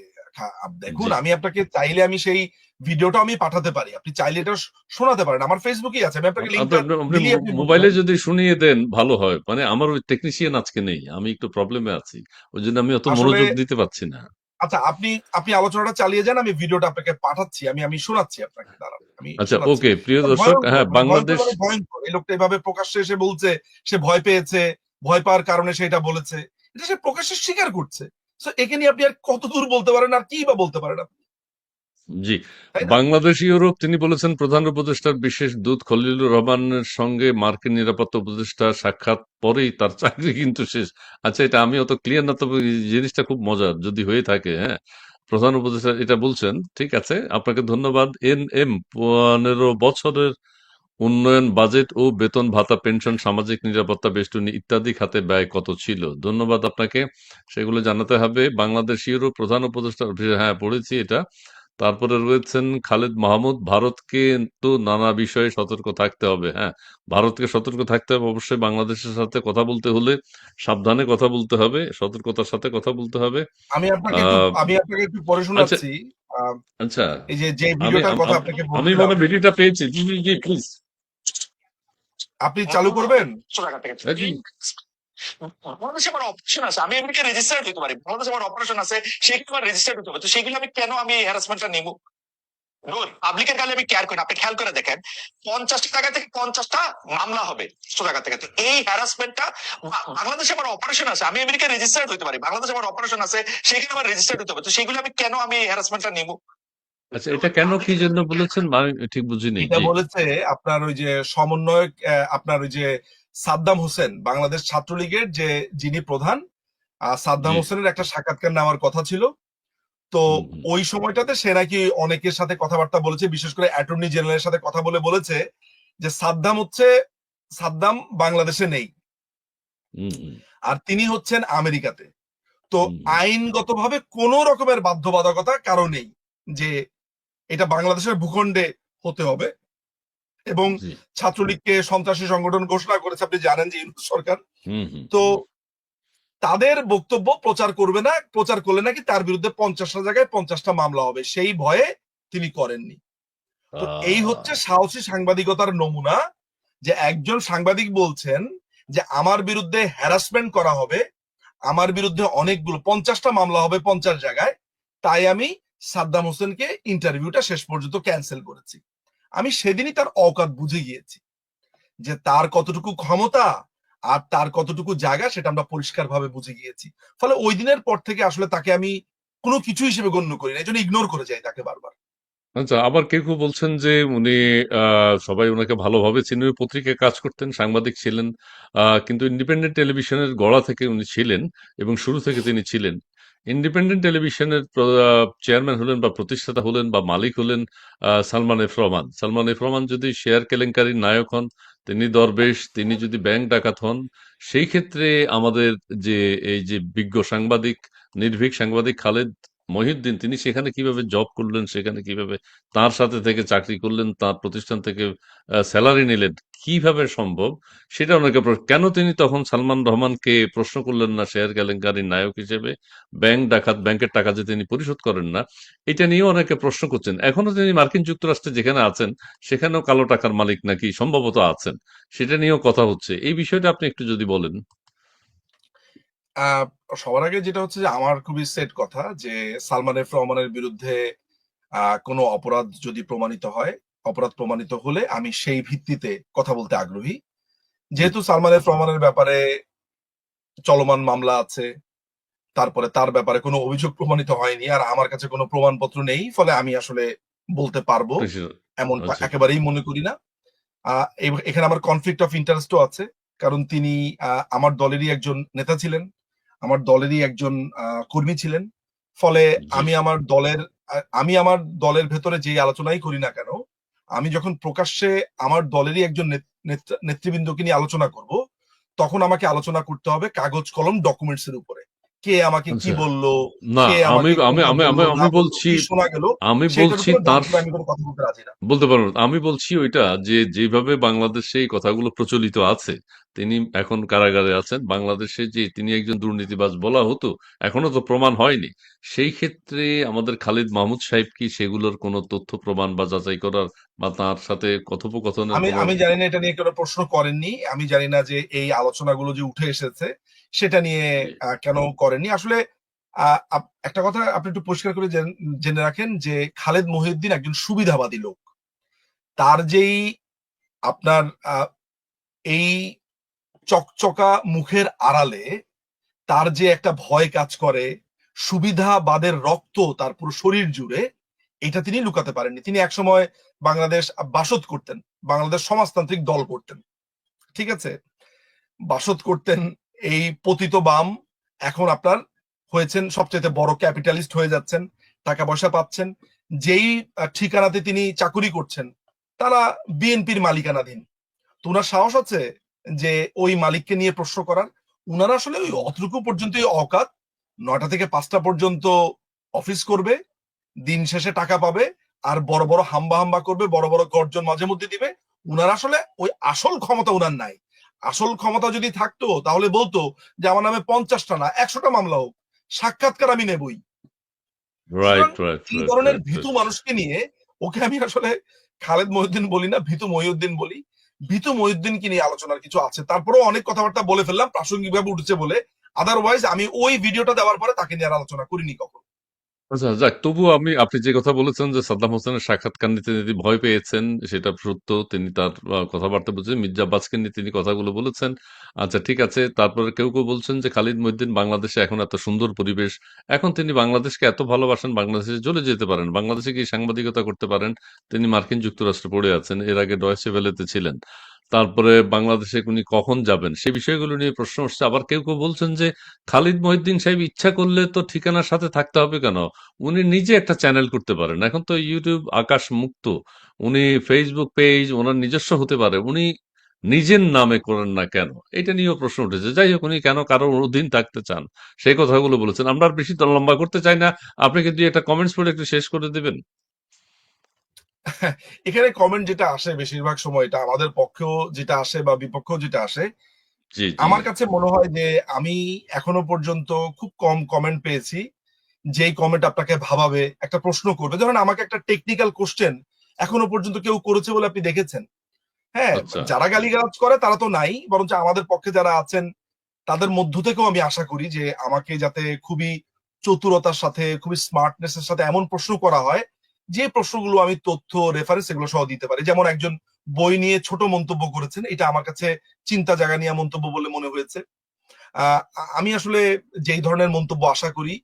[SPEAKER 2] দেখুন,
[SPEAKER 1] জি,
[SPEAKER 2] আমি আপনাকে চাইলে আমি সেই ভিডিওটা আমি পাঠাতে পারি, আপনি চাইলে এটা শোনাতে পারেন, আমার ফেসবুকেই আছে, আমি আপনাকে
[SPEAKER 1] আপনি
[SPEAKER 2] লিঙ্কটা
[SPEAKER 1] আপনি আপনি
[SPEAKER 2] দিলেই আপনি বুঝবেন।
[SPEAKER 1] মোবাইলে যদি শুনিয়ে দেন ভালো হয়, মানে আমার ওই টেকনিশিয়ান আজকে নেই, আমি একটু প্রবলেমে আছি, ওই জন্য আমি অত
[SPEAKER 2] আসলে
[SPEAKER 1] মনোযোগ দিতে পারছি না।
[SPEAKER 2] আচ্ছা, আপনি আপনি আলোচনাটা চালিয়ে যান, আমি ভিডিওটা আপনাকে পাঠাচ্ছি, আমি আমি শোনাচ্ছি আপনাকে, দাঁড়ান আমি
[SPEAKER 1] আচ্ছা
[SPEAKER 2] শোনাচ্ছি।
[SPEAKER 1] ওকে প্রিয় দর্শক,
[SPEAKER 2] ভয়ঙ্কর,
[SPEAKER 1] হ্যাঁ
[SPEAKER 2] মানে ভয়ঙ্কর,
[SPEAKER 1] বাংলাদেশ।
[SPEAKER 2] মানে ভয়ঙ্কর। এই লোকটা এভাবে প্রকাশ্যে এসে বলছে সে ভয় পেয়েছে, ভয় পাওয়ার কারণে সে এটা বলেছে, এটা সে প্রকাশ্যে স্বীকার করছে। তো একে নিয়ে আপনি আর কত দূর বলতে পারেন, আর কি বা বলতে পারেন আপনি,
[SPEAKER 1] জি,
[SPEAKER 2] তাই না?
[SPEAKER 1] বাংলাদেশ ইউরোপ, তিনি বলেছেন প্রধান উপদেষ্টার বিশেষ দূত খলিলুর রহমানের সঙ্গে মার্কিন নিরাপত্তা উপদেষ্টার সাক্ষাৎ পরেই তার চাকরি কিন্তু শেষ। আচ্ছা এটা আমি অত ক্লিয়ার না, তবে এই জিনিসটা খুব মজার যদি হয়ে থাকে। হ্যাঁ, প্রধান উপদেষ্টা এটা বলছেন, ঠিক আছে, আপনাকে ধন্যবাদ। এম 15 বছরের উন্নয়ন বাজেট ও বেতন ভাতা পেনশন সামাজিক নিরাপত্তা বেষ্টনী ইত্যাদি খাতে ব্যয় কত ছিল, ধন্যবাদ আপনাকে, সেগুলো জানাতে হবে। বাংলাদেশ ইউরোপ প্রধান উপদেষ্টা, হ্যাঁ পড়েছি এটা। তারপরে রয়েছেন খালেদ মাহমুদ, ভারতকে তো নানা বিষয়ে সতর্ক থাকতে হবে। হ্যাঁ, ভারতকে সতর্ক থাকতে হবে অবশ্যই, বাংলাদেশের সাথে কথা বলতে হলে সাবধানে কথা বলতে হবে, সতর্কতার সাথে কথা বলতে হবে। আহ
[SPEAKER 2] আমি আপনাকে একটু পরে
[SPEAKER 1] আচ্ছা
[SPEAKER 2] শোনাচ্ছি। আহ,
[SPEAKER 1] আচ্ছা,
[SPEAKER 2] এই যে যে
[SPEAKER 1] আমি
[SPEAKER 2] ভিডিওটার
[SPEAKER 1] আম-
[SPEAKER 2] কথা
[SPEAKER 1] আম-
[SPEAKER 2] আপনাকে
[SPEAKER 1] আমি
[SPEAKER 2] বলছিলাম,
[SPEAKER 1] মনে হয় ভিডিওটা পেয়েছি। জি জি জি প্লিজ।
[SPEAKER 2] আপনি চালু করবেন।
[SPEAKER 3] বাংলাদেশে আমার অপারেশন আছে, আমি আমেরিকা রেজিস্টার্ড হতে পারি, বাংলাদেশে আমার অপারেশন আছে, সেখানে আমার রেজিস্টার্ড হতে হবে, তো সেগুলো আমি কেন আমি হ্যারাসমেন্টটা নেবো? পাবলিকের গালে আমি কেয়ার করি না। আপনি খেয়াল করে দেখেন, 50টা টাকা থেকে 50টা মামলা হবে 100 টাকা থেকে। তো এই হ্যারাসমেন্টটা, বাংলাদেশে আমার অপারেশন আছে, আমি আমেরিকা রেজিস্টার্ড হতে পারি, বাংলাদেশে আমার অপারেশন আছে, সেখানে আমার রেজিস্টার্ড হতে হবে, তো সেগুলো আমি কেন আমি হ্যারাসমেন্টটা নেবো?
[SPEAKER 1] আচ্ছা এটা কেন কি জন্য বলেছেন আমি ঠিক বুঝিনি।
[SPEAKER 2] এটা
[SPEAKER 1] জি
[SPEAKER 2] বলেছে আপনার ওই যে সমন্বয়ক, আপনার ওই যে সাদ্দাম হোসেন, বাংলাদেশ ছাত্রলীগের যে যিনি প্রধান, সাদ্দাম
[SPEAKER 1] জি
[SPEAKER 2] হোসেনের একটা সাক্ষাৎকার নেওয়ার কথা ছিল। তো
[SPEAKER 1] হুম হুম
[SPEAKER 2] ওই সময়টাতে সে নাকি অনেকের সাথে কথাবার্তা বলেছে, বিশেষ করে অ্যাটর্নি জেনারেলের সাথে কথা বলে বলেছে যে সাদ্দাম বাংলাদেশে নেই,
[SPEAKER 1] হুম হুম
[SPEAKER 2] আর তিনি হচ্ছেন আমেরিকাতে। তো
[SPEAKER 1] হুম, হুম,
[SPEAKER 2] আইনগতভাবে কোনো রকমের বাধ্যবাধকতা কারো নেই যে এটা বাংলাদেশের ভূখণ্ডে হতে হবে। এবং
[SPEAKER 1] জি
[SPEAKER 2] ছাত্রলীগকে সন্ত্রাসী সংগঠন ঘোষণা করেছে, আপনি জানেন যে ইউনূস সরকার।
[SPEAKER 1] হুম হুম
[SPEAKER 2] তো তাদের বক্তব্য প্রচার করবে না, প্রচার করলে নাকি তার বিরুদ্ধে 50টা জায়গায় 50টা মামলা হবে, সেই ভয়ে তিনি করেননি। তো এই হচ্ছে
[SPEAKER 1] আহ,
[SPEAKER 2] সাহসী সাংবাদিকতার নমুনা, যে একজন সাংবাদিক বলছেন যে আমার বিরুদ্ধে হ্যারাসমেন্ট করা হবে, আমার বিরুদ্ধে অনেকগুলো 50টা মামলা হবে 50 জায়গায়, তাই আমি সাদ্দাম হোসেনকে ইন্টারভিউটা শেষ পর্যন্ত ক্যান্সেল করেছি। আমি সেদিনই তার অকাত বুঝে গিয়েছি যে তার কতটুকু ক্ষমতা আর তার কতটুকু জায়গা, সেটা আমরা পরিষ্কারভাবে বুঝে গিয়েছি। ফলে ওই দিনের পর থেকে আসলে তাকে আমি কোনো কিছু হিসেবে গণ্য করি না, এই জন্য ইগনোর করে যাই তাকে বারবার।
[SPEAKER 1] আচ্ছা আবার কেউ কেউ বলছেন যে উনি সবাই ওনাকে ভালোভাবে চিনেন, উনি পত্রিকায় কাজ করতেন, সাংবাদিক ছিলেন, কিন্তু ইন্ডিপেন্ডেন্ট টেলিভিশনের গড়া থেকে উনি ছিলেন এবং শুরু থেকে তিনি ছিলেন। ইন্ডিপেন্ডেন্ট টেলিভিশনের চেয়ারম্যান হলেন বা প্রতিষ্ঠাতা হলেন বা মালিক হলেন সালমান এফ রহমান। সালমান এফ রহমান যদি শেয়ার কেলেঙ্কারির নায়ক হন, তিনি দরবেশ, তিনি যদি ব্যাংক ডাকাত হন, সেই ক্ষেত্রে আমাদের যে এই যে বিজ্ঞ সাংবাদিক, নির্ভীক সাংবাদিক খালেদ মহিউদ্দিন, তিনি সেখানে কিভাবে জব করলেন, সেখানে কিভাবে তার সাথে থেকে চাকরি করলেন, তার প্রতিষ্ঠান থেকে স্যালারি নিলেন, কিভাবে সম্ভব সেটা অনেকে কেন তিনি তখন সালমান রহমানকে প্রশ্ন করলেন না শেয়ার কেলেঙ্কারির নায়ক হিসেবে, ব্যাংক ডাকাত, ব্যাংকের টাকা যে তিনি পরিশোধ করেন না, এটা নিয়েও অনেকে প্রশ্ন করছেন। এখনো তিনি মার্কিন যুক্তরাষ্ট্রে যেখানে আছেন সেখানেও কালো টাকার মালিক নাকি সম্ভবত আছেন, সেটা নিয়েও কথা হচ্ছে। এই বিষয়টা আপনি একটু যদি বলেন।
[SPEAKER 2] আহ সবার আগে যেটা হচ্ছে যে আমার খুবই সেট কথা যে সালমান এফ রহমানের বিরুদ্ধে কোনো অপরাধ যদি প্রমাণিত হয়, অপরাধ প্রমাণিত হলে আমি সেই ভিত্তিতে কথা বলতে আগ্রহী। যেহেতু সালমান এফ রহমানের ব্যাপারে চলমান মামলা আছে, তারপরে তার ব্যাপারে কোনো অভিযোগ প্রমাণিত হয়নি, আর আমার কাছে কোনো প্রমাণপত্র নেই, ফলে আমি আসলে বলতে পারবো এমনটা
[SPEAKER 1] আচ্ছা
[SPEAKER 2] একেবারেই মনে করি না। এখানে আমার কনফ্লিক্ট অফ ইন্টারেস্টও আছে, কারণ তিনি আমার দলেরই একজন নেতা ছিলেন, আমার দলেরই একজন কর্মী ছিলেন। ফলে
[SPEAKER 1] জি
[SPEAKER 2] আমি আমার দলের ভেতরে যেই আলোচনাই করি না কেন, আমি যখন প্রকাশ্যে আমার দলেরই একজন নেতৃবৃন্দকে নিয়ে আলোচনা করব, তখন আমাকে আলোচনা করতে হবে কাগজ কলম ডকুমেন্টস এর উপরে। কে আমাকে কি
[SPEAKER 1] আচ্ছা
[SPEAKER 2] বললো,
[SPEAKER 1] না
[SPEAKER 2] কে
[SPEAKER 1] আমি
[SPEAKER 2] আমাকে
[SPEAKER 1] আমি
[SPEAKER 2] কোনটা
[SPEAKER 1] আমি আমি
[SPEAKER 2] বললো না
[SPEAKER 1] আমি
[SPEAKER 2] বললো,
[SPEAKER 1] বলছি
[SPEAKER 2] কি শোনা গেল,
[SPEAKER 1] আমি
[SPEAKER 2] সেটার
[SPEAKER 1] বলছি
[SPEAKER 2] উপরে না
[SPEAKER 1] তার
[SPEAKER 2] বলে আমি কোনো কথা বলতে রাজি না।
[SPEAKER 1] বলতে পারবো না। আমি বলছি ওইটা যে যেভাবে বাংলাদেশে এই কথাগুলো প্রচলিত আছে, তিনি এখন কারাগারে আছেন, বাংলাদেশে যে তিনি একজন দুর্নীতিবাজ বলা হতো, এখনো তো প্রমাণ হয়নি। সেই ক্ষেত্রে আমাদের খালিদ মাহমুদ সাহেব কি সেগুলোর কোনো তথ্য প্রমাণ বা যাচাই করার বা তার সাথে কথোপকথনের
[SPEAKER 2] আমি
[SPEAKER 1] কোনো
[SPEAKER 2] আমি জানি না এটা নিয়ে কেন প্রশ্ন করেননি, আমি জানি না যে এই আলোচনাগুলো যে উঠে এসেছে সেটা নিয়ে কেন করেননি আসলে। একটা কথা আপনি একটু পরিষ্কার করে জেনে রাখেন যে খালেদ মহিউদ্দিন একজন সুবিধাবাদী লোক। তার যেই আপনার এই চকচকা মুখের আড়ালে তার যে একটা ভয় কাজ করে, সুবিধাবাদের রক্ত তার পুরো শরীর জুড়ে, এটা তিনি লুকাতে পারেননি। তিনি একসময় বাংলাদেশ বাসদ করতেন, বাংলাদেশ সমাজতান্ত্রিক দল করতেন, ঠিক আছে, বাসদ করতেন। এই পতিত বাম এখন আপনার হয়েছেন সবচেয়ে বড় ক্যাপিটালিস্ট হয়ে যাচ্ছেন, টাকা পয়সা পাচ্ছেন। যেই ঠিকানাতে তিনি চাকুরি করছেন তারা বিএনপির মালিকানাধীন। তো উনার সাহস আছে যে ওই মালিককে নিয়ে প্রশ্ন করার? উনারা আসলে ওই অতটুকু পর্যন্তই অকাত। 9টা থেকে 5টা পর্যন্ত অফিস করবে, দিন শেষে টাকা পাবে, আর বড় বড় হাম্বা হাম্বা করবে, বড় বড় গর্জন মাঝে মধ্যে দিবে। উনার আসলে ওই আসল ক্ষমতা উনার নাই। আসল ক্ষমতা যদি থাকতো তাহলে বলতো যে আমার নামে 50টা না 100টা মামলা হোক, সাক্ষাৎকার আমি নেবই। সুতরাং
[SPEAKER 1] রাইট রাইট
[SPEAKER 2] এই
[SPEAKER 1] রাইট
[SPEAKER 2] ধরনের
[SPEAKER 1] রাইট
[SPEAKER 2] ভীতু মানুষকে নিয়ে, ওকে আমি আসলে খালেদ মহিউদ্দিন বলি না, ভীতু মহিউদ্দিন বলি। ভীতু মহিউদ্দিনকে নিয়ে আলোচনার কিছু আছে, তারপরেও অনেক কথাবার্তা বলে ফেললাম প্রাসঙ্গিক ভাবে উঠছে বলে। আদারওয়াইজ আমি ওই ভিডিওটা দেওয়ার পরে তাকে নিয়ে আর আলোচনা করিনি কখনো।
[SPEAKER 1] আচ্ছা যাক, তবুও আপনি যে কথা বলেছেন যে সাদ্দাম হোসেনের সাক্ষাৎকার নিতে তিনি ভয় পেয়েছেন, সেটা সত্য। তিনি তার কথাবার্তা বলছেন, মির্জা আব্বাসকে নিয়ে তিনি কথাগুলো বলেছেন। আচ্ছা ঠিক আছে, তারপরে কেউ কেউ বলছেন যে খালিদ মহিউদ্দিন বাংলাদেশে এখন এত সুন্দর পরিবেশ, এখন তিনি বাংলাদেশকে এত ভালোবাসেন, বাংলাদেশে চলে যেতে পারেন, বাংলাদেশে গিয়ে সাংবাদিকতা করতে পারেন। তিনি মার্কিন যুক্তরাষ্ট্রে পড়ে আছেন, এর আগে ডয়েচে ভেলেতে ছিলেন। তারপরে বাংলাদেশে উনি কখন যাবেন সেই বিষয়গুলো নিয়ে প্রশ্ন উঠছে। আবার কেউ কেউ বলছেন যে খালিদ মহিউদ্দিন সাহেব ইচ্ছা করলে তো ঠিকানার সাথে থাকতে হবে কেন, উনি নিজে একটা চ্যানেল করতে পারেন। এখন তো ইউটিউব আকাশ মুক্ত, উনি ফেসবুক পেজ ওনার নিজস্ব হতে পারে, উনি নিজের নামে করেন না কেন, এটা নিয়েও প্রশ্ন উঠেছে। যাই হোক, উনি কেন কারোর অধীন থাকতে চান সেই কথাগুলো বলেছেন। আমরা আর বেশি লম্বা করতে চাই না, আপনি কিন্তু একটা কমেন্টস পড়ে একটু শেষ করে দিবেন।
[SPEAKER 2] এখানে কমেন্ট যেটা আসে বেশিরভাগ সময়, এটা আমাদের পক্ষেও যেটা আসে বা বিপক্ষেও যেটা আসে,
[SPEAKER 1] জি জি
[SPEAKER 2] আমার কাছে মনে হয় যে আমি এখনো পর্যন্ত খুব কম কমেন্ট পেয়েছি যেই কমেন্ট আপনাকে ভাবাবে, একটা প্রশ্ন করবে। ধরেন আমাকে একটা টেকনিক্যাল কোশ্চেন এখনো পর্যন্ত কেউ করেছে বলে আপনি দেখেছেন? হ্যাঁ,
[SPEAKER 1] আচ্ছা
[SPEAKER 2] যারা গালিগালাজ করে তারা তো নাই, বরঞ্চ আমাদের পক্ষে যারা আছেন তাদের মধ্য থেকেও আমি আশা করি যে আমাকে যাতে খুবই চতুরতার সাথে, খুবই স্মার্টনেস এর সাথে এমন প্রশ্ন করা হয় যে প্রশ্নগুলো আমি তথ্য রেফারেন্স এগুলো সহ দিতে পারি। যেমন একজন বই নিয়ে ছোট মন্তব্য করেছেন, এটা আমার কাছে চিন্তা জাগা নিয়ে মন্তব্য বলে মনে হয়েছে। আমি আসলে যেই ধরনের মন্তব্য আশা করি,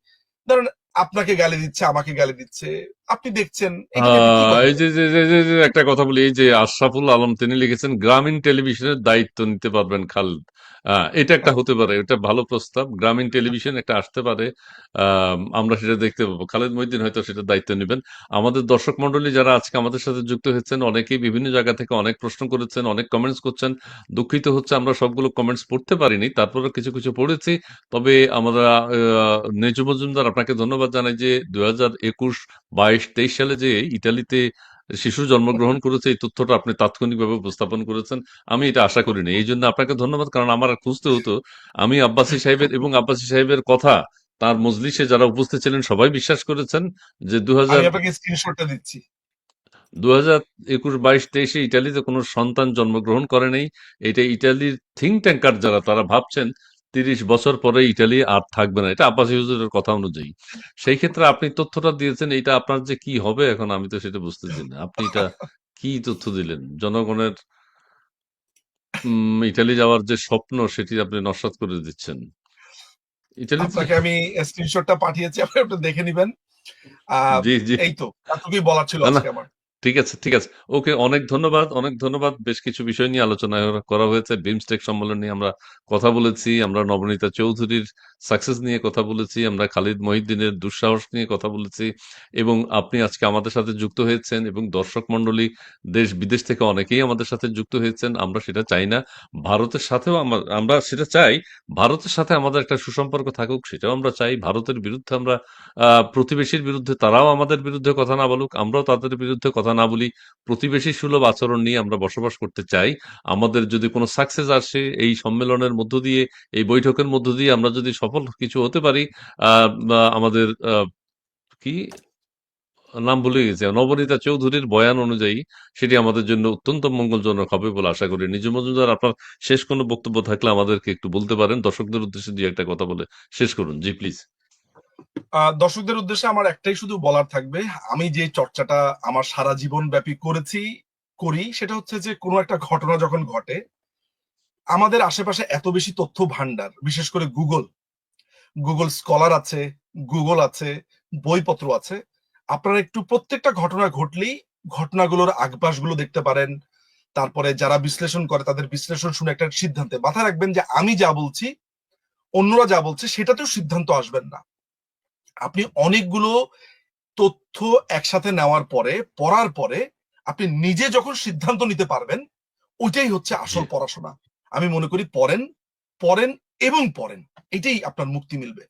[SPEAKER 2] ধরেন আপনাকে গালি দিচ্ছে, আমাকে গালি দিচ্ছে, আপনি দেখছেন, এটা নিয়ে আপনি কি কথা
[SPEAKER 1] এই যে
[SPEAKER 2] বলবেন?
[SPEAKER 1] যে একটা কথা বলি, এই যে আশরাফুল আলম তিনি লিখেছেন গ্রামীণ টেলিভিশনের দায়িত্ব নিতে পারবেন খালেদ। এটা একটা হতে পারে, এটা ভালো প্রস্তাব। গ্রামীণ টেলিভিশন একটা আসতে পারে, আমরা সেটা দেখতে পাবো। খালেদ মহিউদ্দিন হয়তো সেটার দায়িত্ব নেবেন। আমাদের দর্শক মন্ডলী যারা আজকে আমাদের সাথে যুক্ত হয়েছেন, অনেকেই বিভিন্ন জায়গা থেকে অনেক প্রশ্ন করেছেন, অনেক কমেন্টস করছেন। দুঃখিত হচ্ছে আমরা সবগুলো কমেন্টস পড়তে পারিনি, তারপরে কিছু কিছু পড়েছি। তবে আমরা নেজু মজুমদার আপনাকে ধন্যবাদ জানাই যে 2021, 22, 23 সালে যে ইতালিতে শিশু জন্মগ্রহণ করেছে এই তথ্যটা আপনি তাৎক্ষণিকভাবে উপস্থাপন করেছেন। আমি এটা আশা করিনি, এই জন্য আপনাকে ধন্যবাদ। কারণ আমার আর খুঁজতে হতো। আমি আব্বাসী সাহেবের এবং আব্বাসী সাহেবের কথা তার মজলিসে যারা উপস্থিত ছিলেন সবাই বিশ্বাস করেছেন যে
[SPEAKER 2] আমি আপনাকে স্ক্রিনশটটা দিচ্ছি।
[SPEAKER 1] 2021, 22, 23-এ ইটালিতে কোনো সন্তান জন্মগ্রহণ করে নাই। এটা ইটালির থিঙ্ক ট্যাঙ্কার যারা তারা ভাবছেন 30 বছর পরে ইটালি আর থাকবে না, এটা আব্বাসী হুজুরের কথা অনুযায়ী। সেই ক্ষেত্রে আপনি তথ্যটা দিয়েছেন, এটা আপনার যে কি হবে এখন আমি তো সেটা বুঝতেছি না, আপনি এটা কি তথ্য দিলেন? জনগণের ইটালি যাওয়ার যে স্বপ্ন সেটি আপনি নস্যাৎ করে দিচ্ছেন। ইটালিতে
[SPEAKER 2] আপনাকে আমি স্ক্রিনশটটা পাঠিয়েছি, আপনি একটু দেখে নিবেন।
[SPEAKER 1] জি, জি।
[SPEAKER 2] এই তো এতটুকুই বলার ছিল
[SPEAKER 1] না, না।
[SPEAKER 2] আজকে আমার।
[SPEAKER 1] ঠিক আছে, ঠিক আছে। ওকে, অনেক ধন্যবাদ, অনেক ধন্যবাদ। বেশ কিছু বিষয় নিয়ে আলোচনা করা হয়েছে। বিমস্টেক সম্মেলন নিয়ে আমরা কথা বলেছি। আমরা নবনীতা চৌধুরীর সাকসেস নিয়ে কথা বলেছি। আমরা খালিদ মহিউদ্দিনের দুঃসাহস নিয়ে কথা বলেছি। এবং আপনি আজকে আমাদের সাথে যুক্ত হয়েছেন এবং দর্শক মণ্ডলী দেশ বিদেশ থেকে অনেকেই আমাদের সাথে যুক্ত হয়েছেন। আমরা সেটা চাই না। ভারতের সাথেও আমরা সেটা চাই। ভারতের সাথে আমাদের একটা সুসম্পর্ক থাকুক, সেটাও আমরা চাই। ভারতের বিরুদ্ধে আমরা প্রতিবেশীর বিরুদ্ধে তারাও আমাদের বিরুদ্ধে কথা না বলুক, আমরাও তাদের বিরুদ্ধে কথা না বলি। প্রতিবেশী সুলভ আচরণ নিয়ে আমরা বসবাস করতে চাই। আমাদের যদি কোনো সাকসেস আসে এই সম্মেলনের মধ্য দিয়ে, এই বৈঠকের মধ্য দিয়ে আমরা যদি সফল কিছু হতে পারি, বা আমাদের কি নাম ভুলে গেছি, নবনীতা চৌধুরীর বয়ান অনুযায়ী সেটি আমাদের জন্য অত্যন্ত মঙ্গলজনক হবে বলে আশা করি। নিজু মজুমদার, আপনার শেষ কোনো বক্তব্য থাকলে আমাদেরকে একটু বলতে পারেন। দর্শকদের উদ্দেশ্যে দুই একটা কথা বলে শেষ করুন। জি, প্লিজ।
[SPEAKER 2] দর্শকদের উদ্দেশ্যে আমার একটাই শুধু বলার থাকবে, আমি যে চর্চাটা আমার সারা জীবন ব্যাপী করি, সেটা হচ্ছে যে কোনো একটা ঘটনা যখন ঘটে, আমাদের আশেপাশে এত বেশি তথ্য ভান্ডার, বিশেষ করে গুগল স্কলার আছে, গুগল আছে, বইপত্র আছে। আপনারা একটু প্রত্যেকটা ঘটনা ঘটলেই ঘটনাগুলোর আগবাসগুলো দেখতে পারেন। তারপরে যারা বিশ্লেষণ করে তাদের বিশ্লেষণ শুনে একটা সিদ্ধান্তে মাথায় রাখবেন যে আমি যা বলছি, অন্যরা যা বলছে সেটাতেও সিদ্ধান্ত আসবেন না। আপনি অনেকগুলো তথ্য একসাথে নেওয়ার পরে, পড়ার পরে আপনি নিজে যখন সিদ্ধান্ত নিতে পারবেন, ওইটাই হচ্ছে
[SPEAKER 1] জি,
[SPEAKER 2] আসল পড়াশোনা। আমি মনে করি পড়েন, পড়েন এবং পড়েন। এটাই আপনার মুক্তি মিলবে।